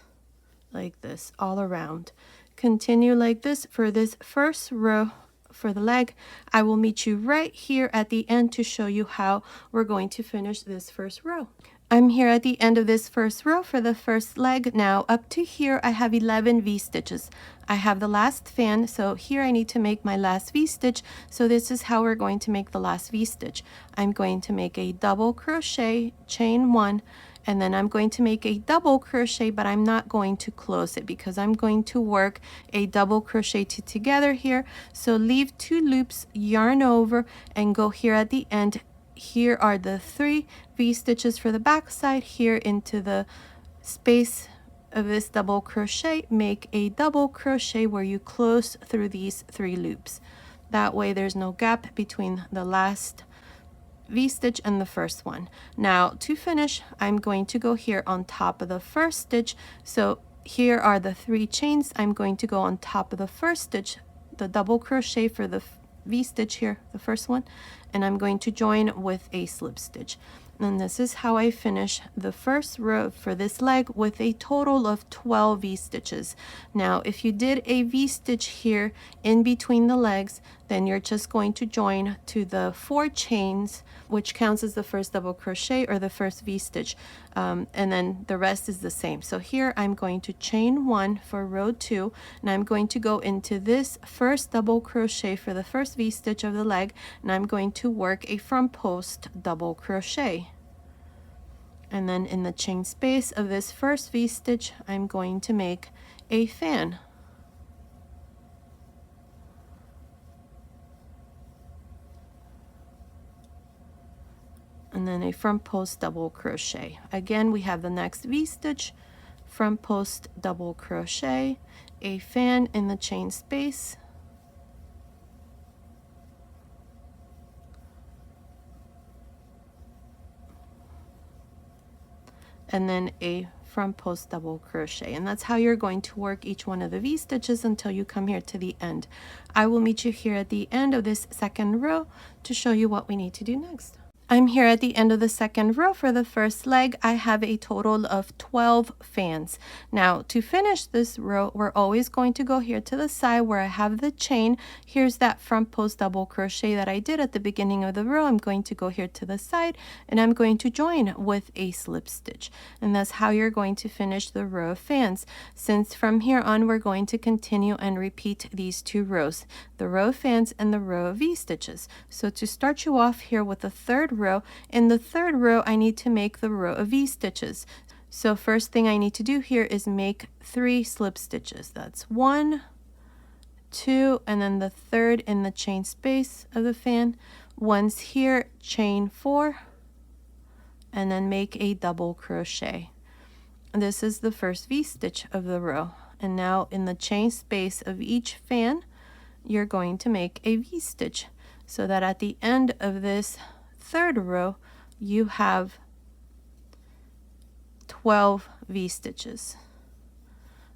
like this all around. Continue like this for this first row for the leg. I will meet you right here at the end to show you how we're going to finish this first row. I'm here at the end of this first row for the first leg. Now up to here I have 11 V-stitches. I have the last fan, so here I need to make my last V-stitch. So this is how we're going to make the last V-stitch. I'm going to make a double crochet, chain 1, and then I'm going to make a double crochet, but I'm not going to close it because I'm going to work a double crochet two together here. So leave 2 loops, yarn over, and go here at the end. Here are the 3 V-stitches for the back side. Here into the space of this double crochet, make a double crochet where you close through these 3 loops. That way there's no gap between the last V-stitch and the first one. Now to finish, I'm going to go here on top of the first stitch. So here are the 3 chains. I'm going to go on top of the first stitch, the double crochet for the V-stitch here, the first one, and I'm going to join with a slip stitch. And this is how I finish the first row for this leg with a total of 12 V-stitches. Now, if you did a V-stitch here in between the legs, then you're just going to join to the 4 chains, which counts as the first double crochet or the first V-stitch, and then the rest is the same. So here I'm going to chain 1 for row 2, and I'm going to go into this first double crochet for the first V-stitch of the leg, and I'm going to work a front post double crochet. And then in the chain space of this first V-stitch, I'm going to make a fan. And then a front post double crochet. Again, we have the next V-stitch, front post double crochet, a fan in the chain space, and then a front post double crochet. And that's how you're going to work each one of the V-stitches until you come here to the end. I will meet you here at the end of this second row to show you what we need to do next. I'm here at the end of the second row for the first leg. I have a total of 12 fans. Now to finish this row, we're always going to go here to the side where I have the chain. Here's that front post double crochet that I did at the beginning of the row. I'm going to go here to the side and I'm going to join with a slip stitch. And that's how you're going to finish the row of fans. Since from here on, we're going to continue and repeat these 2 rows, the row of fans and the row of V-stitches. So to start you off here with the third row, in the third row I need to make the row of V-stitches. So first thing I need to do here is make 3 slip stitches. That's 1, 2, and then the third in the chain space of the fan. Once here, chain 4, and then make a double crochet. This is the first V-stitch of the row. And now in the chain space of each fan, you're going to make a V-stitch so that at the end of this third row you have 12 V-stitches.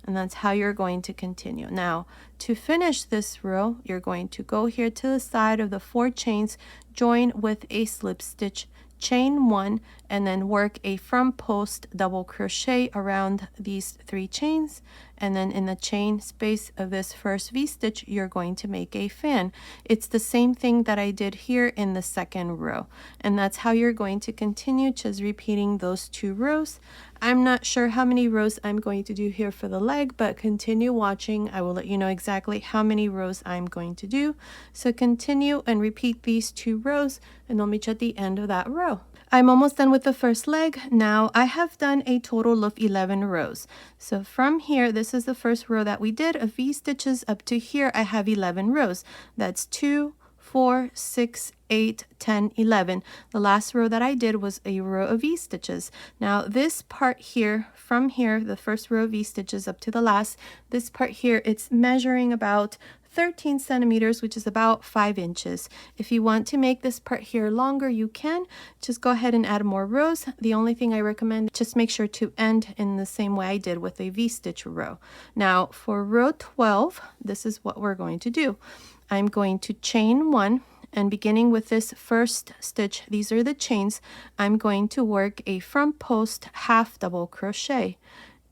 And that's how you're going to continue. Now to finish this row, you're going to go here to the side of the 4 chains, join with a slip stitch, chain 1, and then work a front post double crochet around these 3 chains, and then in the chain space of this first V-stitch you're going to make a fan. It's the same thing that I did here in the second row, and that's how you're going to continue, just repeating those 2 rows. I'm not sure how many rows I'm going to do here for the leg, but continue watching. I will let you know exactly how many rows I'm going to do. So continue and repeat these 2 rows, and I'll meet you at the end of that row. I'm almost done with the first leg. Now I have done a total of 11 rows. So from here, this is the first row that we did of V-stitches up to here. I have 11 rows. That's 2, 4, 6, 8, 10, 11. The last row that I did was a row of V-stitches. Now this part here, from here, the first row of V-stitches up to the last, this part here, it's measuring about 13 centimeters, which is about 5 inches. If you want to make this part here longer, you can. Just go ahead and add more rows. The only thing I recommend, just make sure to end in the same way I did with a V-stitch row. Now for row 12, this is what we're going to do. I'm going to chain 1, and beginning with this first stitch, these are the chains, I'm going to work a front post half double crochet.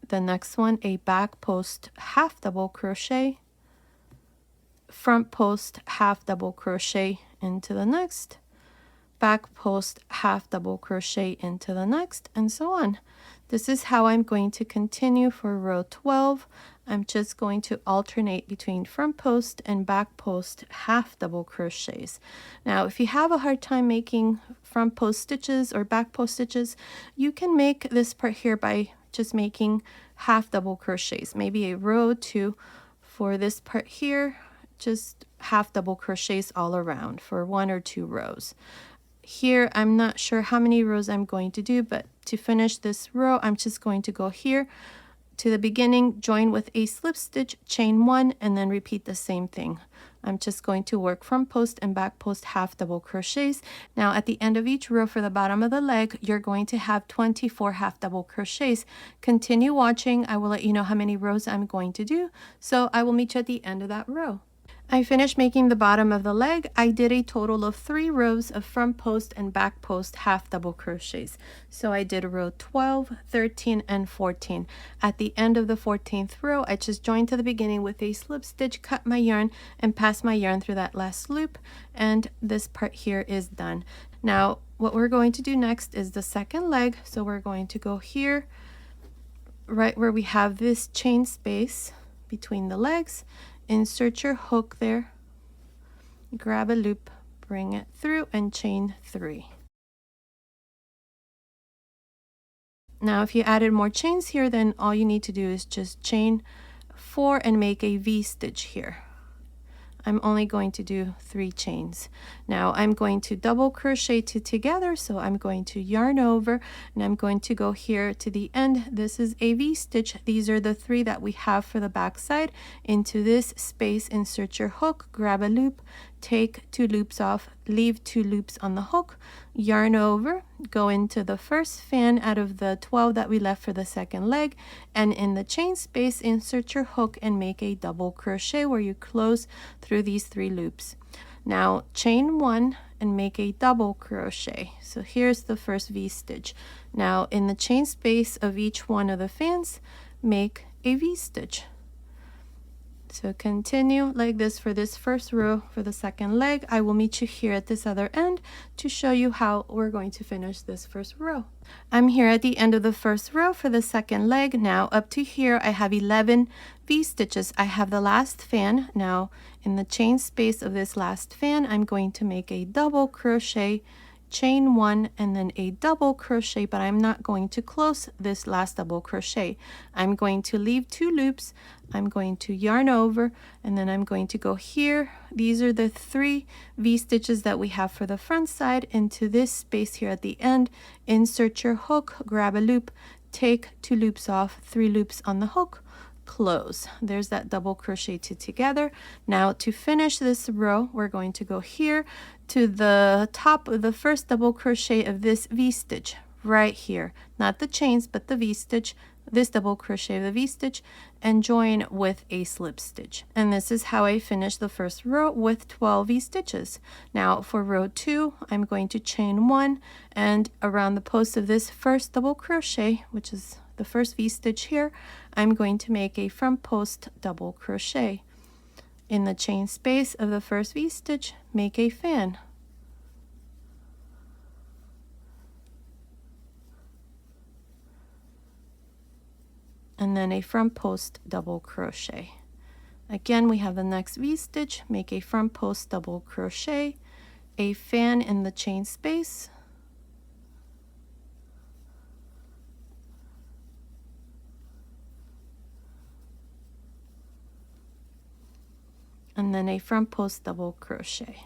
The next one, a back post half double crochet, front post half double crochet into the next, back post half double crochet into the next, and so on. This is how I'm going to continue for row 12. I'm just going to alternate between front post and back post half double crochets. Now if you have a hard time making front post stitches or back post stitches, you can make this part here by just making half double crochets, maybe a row or 2 for this part here, just half double crochets all around for 1 or 2 rows. Here I'm not sure how many rows I'm going to do, but to finish this row I'm just going to go here to the beginning, join with a slip stitch, chain 1, and then repeat the same thing. I'm just going to work front post and back post half double crochets. Now at the end of each row for the bottom of the leg, you're going to have 24 half double crochets. Continue watching. I will let you know how many rows I'm going to do. So I will meet you at the end of that row. I finished making the bottom of the leg. I did a total of 3 rows of front post and back post half double crochets. So I did row 12, 13, and 14. At the end of the 14th row, I just joined to the beginning with a slip stitch, cut my yarn, and passed my yarn through that last loop, and this part here is done. Now what we're going to do next is the second leg. So we're going to go here, right where we have this chain space between the legs. Insert your hook there, grab a loop, bring it through, and chain 3. Now if you added more chains here, then all you need to do is just chain 4 and make a V-stitch here. I'm only going to do 3 chains. Now I'm going to double crochet 2 together, so I'm going to yarn over and I'm going to go here to the end. This is a V-stitch. These are the 3 that we have for the back side. Into this space, insert your hook, grab a loop, take 2 loops off, leave 2 loops on the hook, yarn over, go into the first fan out of the 12 that we left for the second leg, and in the chain space insert your hook and make a double crochet where you close through these 3 loops. Now chain 1 and make a double crochet. So here's the first V-stitch. Now in the chain space of each one of the fans, make a V-stitch. So continue like this for this first row. For the second leg, I will meet you here at this other end to show you how we're going to finish this first row. I'm here at the end of the first row for the second leg. Now up to here I have 11 V-stitches. I have the last fan. Now in the chain space of this last fan, I'm going to make a double crochet, chain 1, and then a double crochet, but I'm not going to close this last double crochet. I'm going to leave 2 loops. I'm going to yarn over, and then I'm going to go here. These are the 3 V-stitches that we have for the front side. Into this space here at the end, insert your hook, grab a loop, take 2 loops off, 3 loops on the hook, close. There's that double crochet 2 together. Now to finish this row, we're going to go here to the top of the first double crochet of this V-stitch right here, not the chains but the V-stitch, this double crochet of the V-stitch, and join with a slip stitch. And this is how I finish the first row with 12 V-stitches. Now for row 2, I'm going to chain 1, and around the post of this first double crochet, which is the first V-stitch here, I'm going to make a front post double crochet. In the chain space of the first V-stitch, make a fan. and then a front post double crochet. Again, we have the next V-stitch, make a front post double crochet, a fan in the chain space, and then a front post double crochet.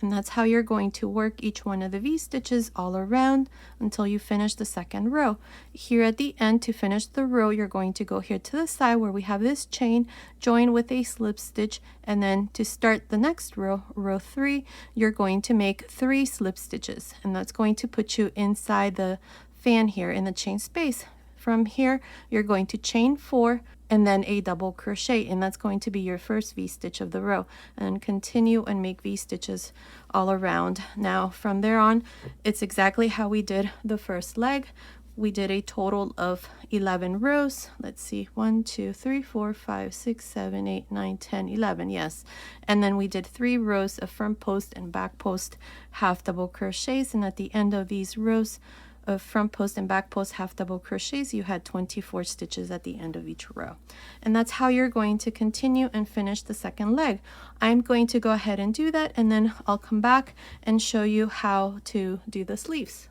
And that's how you're going to work each one of the V-stitches all around until you finish the second row. Here at the end, to finish the row, you're going to go here to the side where we have this chain, join with a slip stitch, and then to start the next row, row 3, you're going to make 3 slip stitches, and that's going to put you inside the fan here in the chain space. From here, you're going to chain 4 and then a double crochet, and that's going to be your first V-stitch of the row, and continue and make V-stitches all around. Now from there on, it's exactly how we did the first leg. We did a total of 11 rows. Let's see, 1 2 3 4 5 6 7 8 9 10 11, yes. And then we did 3 rows of front post and back post half double crochets, and at the end of these rows of front post and back post half double crochets, you had 24 stitches at the end of each row. And that's how you're going to continue and finish the second leg. I'm going to go ahead and do that, and then I'll come back and show you how to do the sleeves.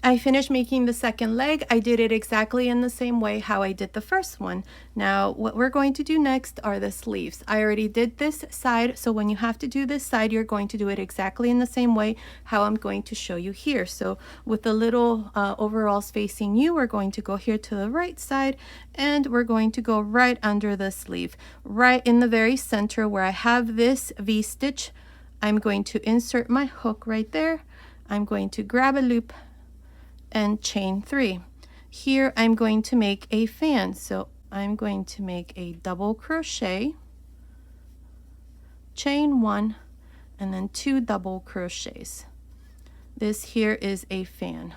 I finished making the second leg. I did it exactly in the same way how I did the first one. Now what we're going to do next are the sleeves. I already did this side, so when you have to do this side, you're going to do it exactly in the same way how I'm going to show you here. So with the little overalls facing you, we're going to go here to the right side, and we're going to go right under the sleeve. Right in the very center where I have this V-stitch, I'm going to insert my hook right there. I'm going to grab a loop and chain 3. Here I'm going to make a fan, so I'm going to make a double crochet, chain 1, and then 2 double crochets. This here is a fan.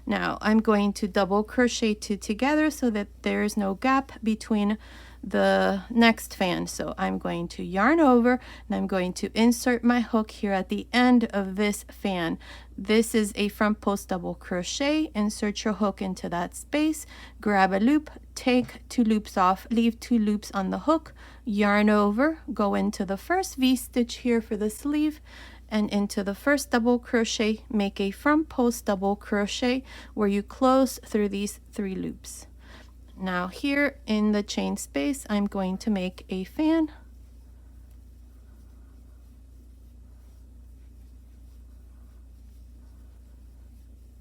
Now I'm going to double crochet 2 together so that there is no gap between the next fan. So I'm going to yarn over, and I'm going to insert my hook here at the end of this fan. This is a front post double crochet. Insert your hook into that space, grab a loop, take 2 loops off, leave 2 loops on the hook, yarn over, go into the first V-stitch here for the sleeve, and into the first double crochet, make a front post double crochet where you close through these 3 loops. Now here in the chain space, I'm going to make a fan,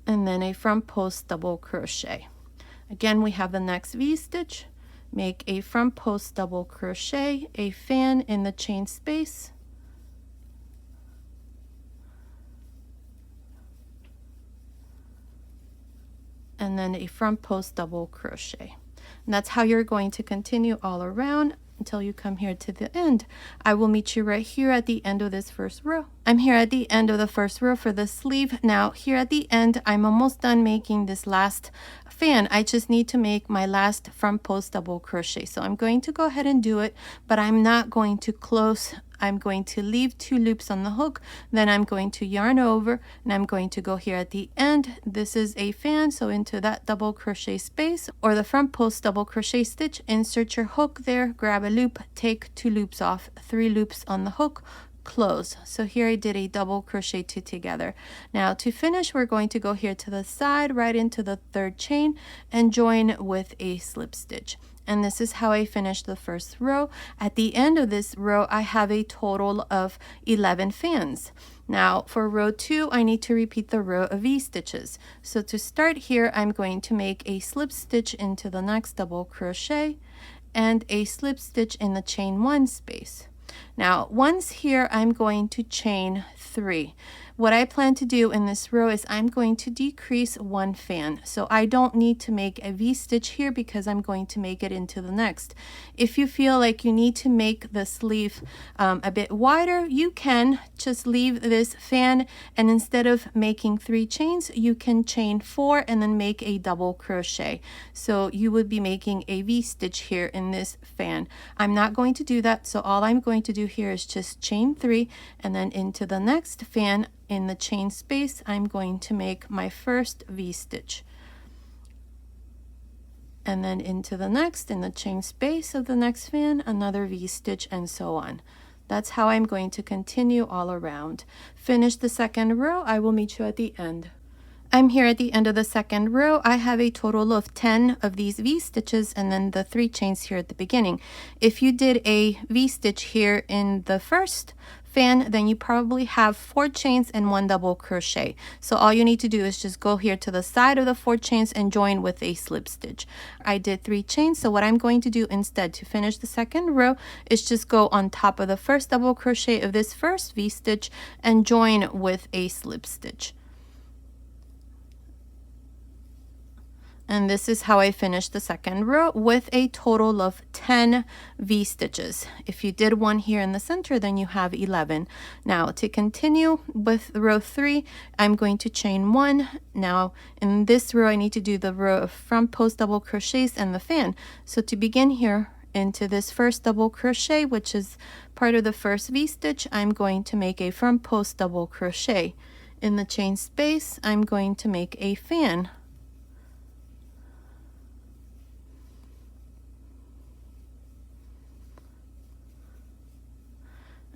and then a front post double crochet. Again, we have the next V-stitch, make a front post double crochet, a fan in the chain space, and then a front post double crochet. And that's how you're going to continue all around until you come here to the end. I will meet you right here at the end of this first row. I'm here at the end of the first row for the sleeve. Now here at the end, I'm almost done making this last fan. I just need to make my last front post double crochet. So I'm going to go ahead and do it, but I'm not going to close. I'm going to leave 2 loops on the hook, then I'm going to yarn over, and I'm going to go here at the end. This is a fan, so into that double crochet space or the front post double crochet stitch, insert your hook there, grab a loop, take 2 loops off, 3 loops on the hook, close. So here I did a double crochet 2 together. Now to finish, we're going to go here to the side, right into the 3rd chain, and join with a slip stitch. And this is how I finished the first row. At the end of this row, I have a total of 11 fans. Now for row 2, I need to repeat the row of V-stitches. So to start here, I'm going to make a slip stitch into the next double crochet and a slip stitch in the chain 1 space. Now once here, I'm going to chain 3. What I plan to do in this row is I'm going to decrease 1 fan. So I don't need to make a V-stitch here because I'm going to make it into the next. If you feel like you need to make the sleeve a bit wider, you can just leave this fan, and instead of making 3 chains, you can chain 4 and then make a double crochet. So you would be making a V-stitch here in this fan. I'm not going to do that, so all I'm going to do here is just chain 3, and then into the next fan in the chain space, I'm going to make my first V-stitch. and then into the next, in the chain space of the next fan, another V-stitch, and so on. That's how I'm going to continue all around. Finish the second row. I will meet you at the end. I'm here at the end of the second row. I have a total of 10 of these V-stitches and then the 3 chains here at the beginning. If you did a V-stitch here in the first fan, then you probably have 4 chains and 1 double crochet. So all you need to do is just go here to the side of the 4 chains and join with a slip stitch. I did 3 chains, so what I'm going to do instead to finish the second row is just go on top of the first double crochet of this first V-stitch and join with a slip stitch. And this is how I finished the second row with a total of 10 V-stitches. If you did one here in the center, then you have 11. Now to continue with row 3, I'm going to chain 1. Now in this row, I need to do the row of front post double crochets and the fan. So to begin here, into this first double crochet, which is part of the first V-stitch, I'm going to make a front post double crochet. In the chain space, I'm going to make a fan.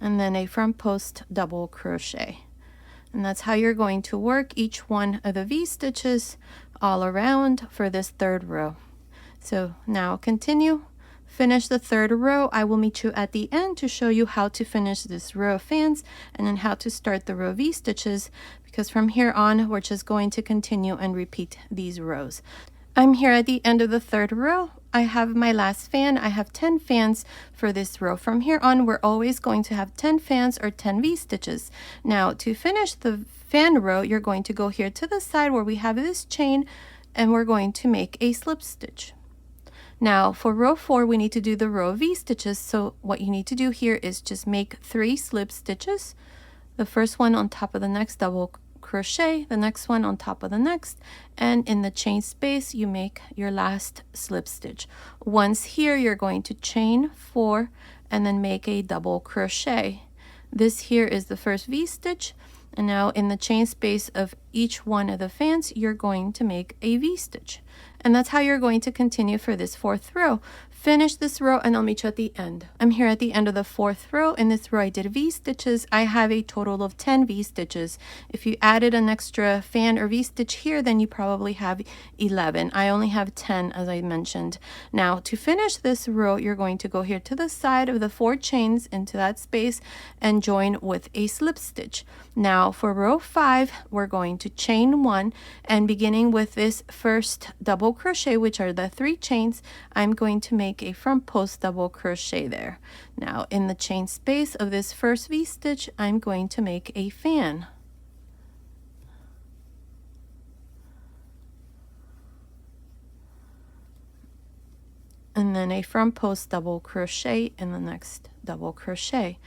And then a front post double crochet. And that's how you're going to work each one of the V-stitches all around for this third row. So now continue, finish the third row. I will meet you at the end to show you how to finish this row of fans and then how to start the row V-stitches, because from here on we're just going to continue and repeat these rows. I'm here at the end of the third row. I have my last fan. I have 10 fans for this row. From here on, we're always going to have 10 fans or 10 V-stitches. Now, to finish the fan row, you're going to go here to the side where we have this chain, and we're going to make a slip stitch. Now, for row 4, we need to do the row of V-stitches. So what you need to do here is just make 3 slip stitches. The first one on top of the next double crochet, the next one on top of the next, and in the chain space you make your last slip stitch. Once here, you're going to chain 4 and then make a double crochet. This here is the first V-stitch, and now in the chain space of each one of the fans you're going to make a V-stitch. And that's how you're going to continue for this fourth row. Finish this row and I'll meet you at the end. I'm here at the end of the fourth row. In this row I did V-stitches. I have a total of 10 V-stitches. If you added an extra fan or V-stitch here, then you probably have 11. I only have 10, as I mentioned. Now to finish this row, you're going to go here to the side of the 4 chains into that space and join with a slip stitch. Now for row 5, we're going to chain 1, and beginning with this first double crochet, which are the 3 chains, I'm going to make a front post double crochet there. Now in the chain space of this first V-stitch, I'm going to make a fan. And then a front post double crochet in the next double crochet.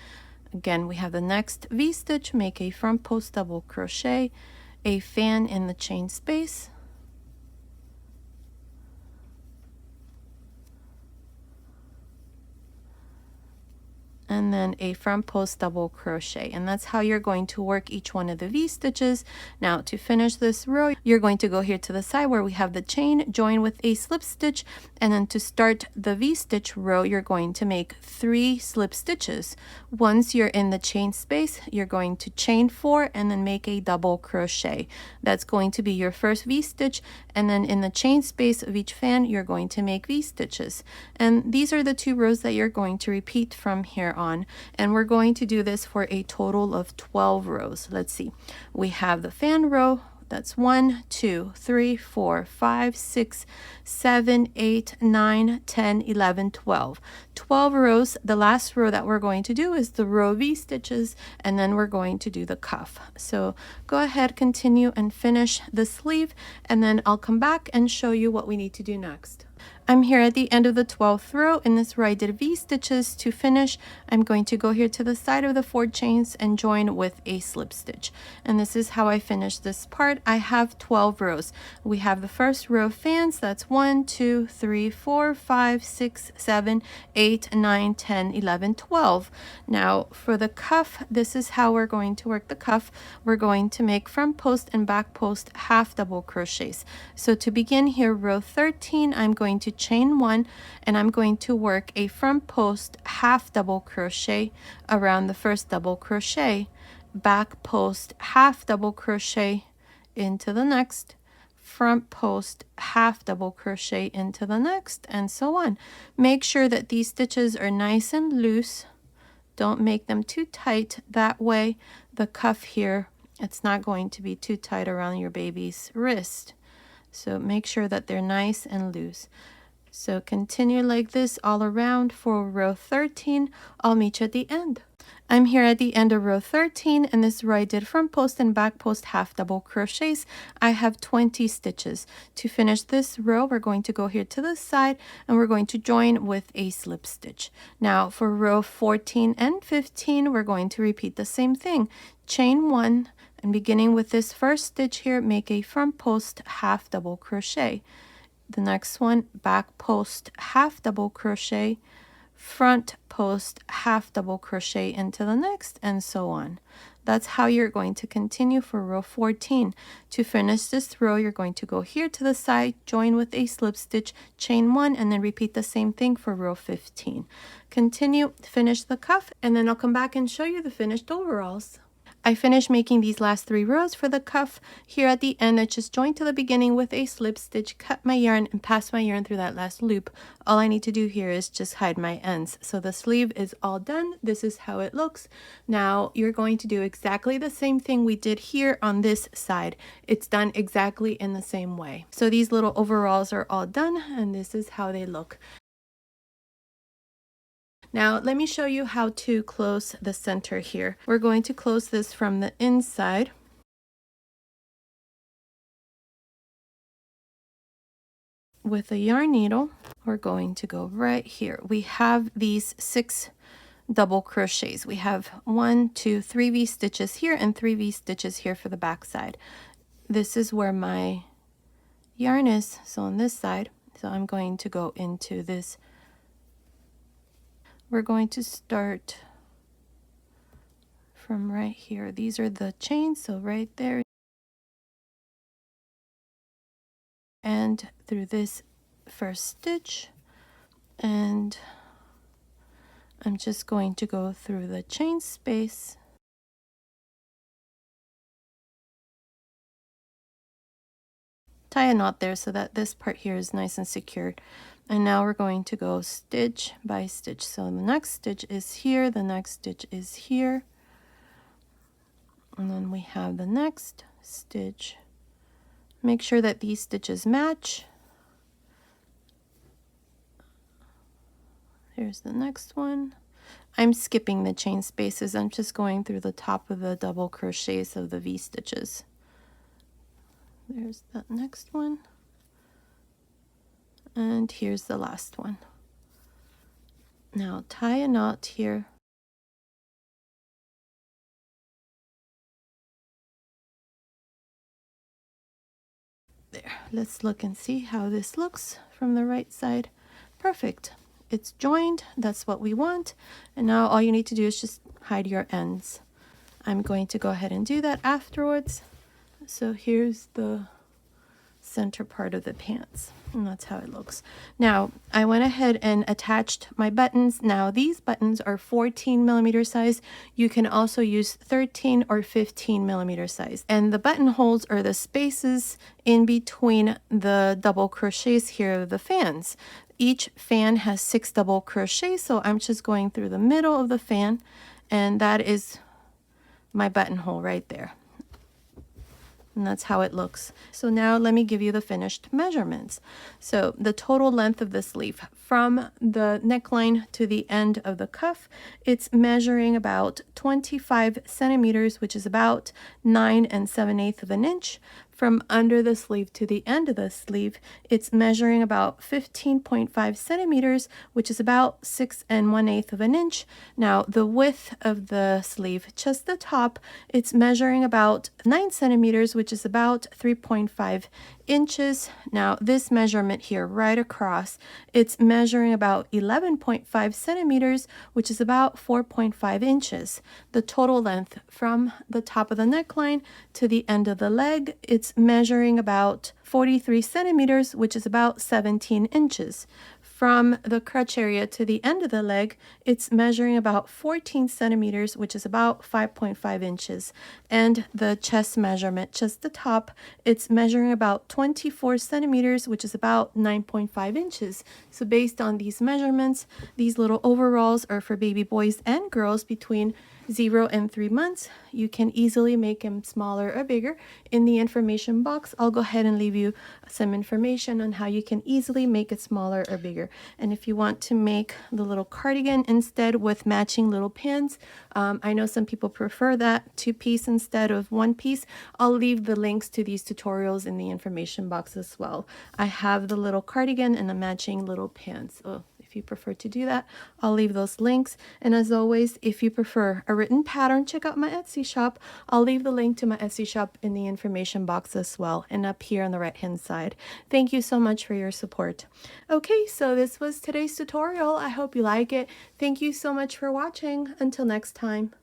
Again, we have the next V-stitch, make a front post double crochet, a fan in the chain space, and then a front post double crochet. And that's how you're going to work each one of the V-stitches. Now to finish this row, you're going to go here to the side where we have the chain, join with a slip stitch, and then to start the V-stitch row, you're going to make 3 slip stitches. Once you're in the chain space, you're going to chain 4 and then make a double crochet. That's going to be your first V-stitch, and then in the chain space of each fan, you're going to make V-stitches. And these are the 2 rows that you're going to repeat from here on, and we're going to do this for a total of 12 rows. Let's see, we have the fan row. That's 1, 2, 3, 4, 5, 6, 7, 8, 9, 10, 11, 12. 12 rows. The last row that we're going to do is the row V-stitches, and then we're going to do the cuff. So go ahead, continue and finish the sleeve, and then I'll come back and show you what we need to do next. I'm here at the end of the 12th row. In this row I did V-stitches. To finish, I'm going to go here to the side of the 4 chains and join with a slip stitch. And this is how I finish this part. I have 12 rows. We have the first row of fans. That's 1, 2, 3, 4, 5, 6, 7, 8, 9, 10, 11, 12. Now for the cuff, this is how we're going to work the cuff. We're going to make front post and back post half double crochets. So to begin here, row 13, I'm going to chain 1, and I'm going to work a front post half double crochet around the first double crochet, back post half double crochet into the next, front post half double crochet into the next, and so on. Make sure that these stitches are nice and loose. Don't make them too tight. That way the cuff here, it's not going to be too tight around your baby's wrist. So make sure that they're nice and loose. So continue like this all around for row 13. I'll meet you at the end. I'm here at the end of row 13, and this is where I did front post and back post half double crochets. I have 20 stitches. To finish this row, we're going to go here to the side and we're going to join with a slip stitch. Now for row 14 and 15, we're going to repeat the same thing. Chain 1, and beginning with this first stitch here, make a front post half double crochet. The next one, back post half double crochet, front post half double crochet into the next, and so on. That's how you're going to continue for row 14. To finish this row, you're going to go here to the side, join with a slip stitch, chain 1, and then repeat the same thing for row 15. Continue, finish the cuff, and then I'll come back and show you the finished overalls. I finished making these last 3 rows for the cuff. Here at the end, I just joined to the beginning with a slip stitch, cut my yarn, and pass my yarn through that last loop. All I need to do here is just hide my ends. So the sleeve is all done. This is how it looks. Now you're going to do exactly the same thing we did here on this side. It's done exactly in the same way. So these little overalls are all done, and this is how they look. Now let me show you how to close the center here. We're going to close this from the inside. With a yarn needle, we're going to go right here. We have these 6 double crochets. We have 1, 2, 3 V stitches here and 3 V stitches here for the back side. This is where my yarn is, so on this side. So I'm going to go into this. We're going to start from right here. These are the chains, so right there. And through this first stitch, and I'm just going to go through the chain space. Tie a knot there so that this part here is nice and secured. And now we're going to go stitch by stitch. So the next stitch is here, the next stitch is here, and then we have the next stitch. Make sure that these stitches match. Here's the next one. I'm skipping the chain spaces. I'm just going through the top of the double crochets of the V stitches. There's that next one. And here's the last one. Now tie a knot here. There, let's look and see how this looks from the right side. Perfect. It's joined, that's what we want. And now all you need to do is just hide your ends. I'm going to go ahead and do that afterwards. So here's the center part of the pants, and that's how it looks. Now I went ahead and attached my buttons. Now these buttons are 14mm size. You can also use 13 or 15mm size, and the buttonholes are the spaces in between the double crochets here of the fans. Each fan has 6 double crochets, so I'm just going through the middle of the fan, and that is my buttonhole right there. And that's how it looks. So now let me give you the finished measurements. So the total length of the sleeve from the neckline to the end of the cuff, it's measuring about 25 centimeters, which is about 9 7/8 of an inch. From under the sleeve to the end of the sleeve, it's measuring about 15.5 centimeters, which is about 6 1/8 of an inch. Now the width of the sleeve, just the top, it's measuring about 9 centimeters, which is about 3.5 inches. Now this measurement here right across, it's measuring about 11.5 centimeters, which is about 4.5 inches. The total length from the top of the neckline to the end of the leg, it's measuring about 43 centimeters, which is about 17 inches. From the crotch area to the end of the leg, it's measuring about 14 centimeters, which is about 5.5 inches. And the chest measurement, just the top, it's measuring about 24 centimeters, which is about 9.5 inches. So based on these measurements, these little overalls are for baby boys and girls between 0 and 3 months. You can easily make them smaller or bigger. In the information box, I'll go ahead and leave you some information on how you can easily make it smaller or bigger. And if you want to make the little cardigan instead with matching little pins, I know some people prefer that 2-piece instead of 1-piece. I'll leave the links to these tutorials in the information box as well. I have the little cardigan and the matching little pins. If you prefer to do that, I'll leave those links. And as always, if you prefer a written pattern, check out my Etsy shop. I'll leave the link to my Etsy shop in the information box as well, and up here on the right hand side. Thank you so much for your support. Okay, so this was today's tutorial. I hope you like it. Thank you so much for watching. Until next time.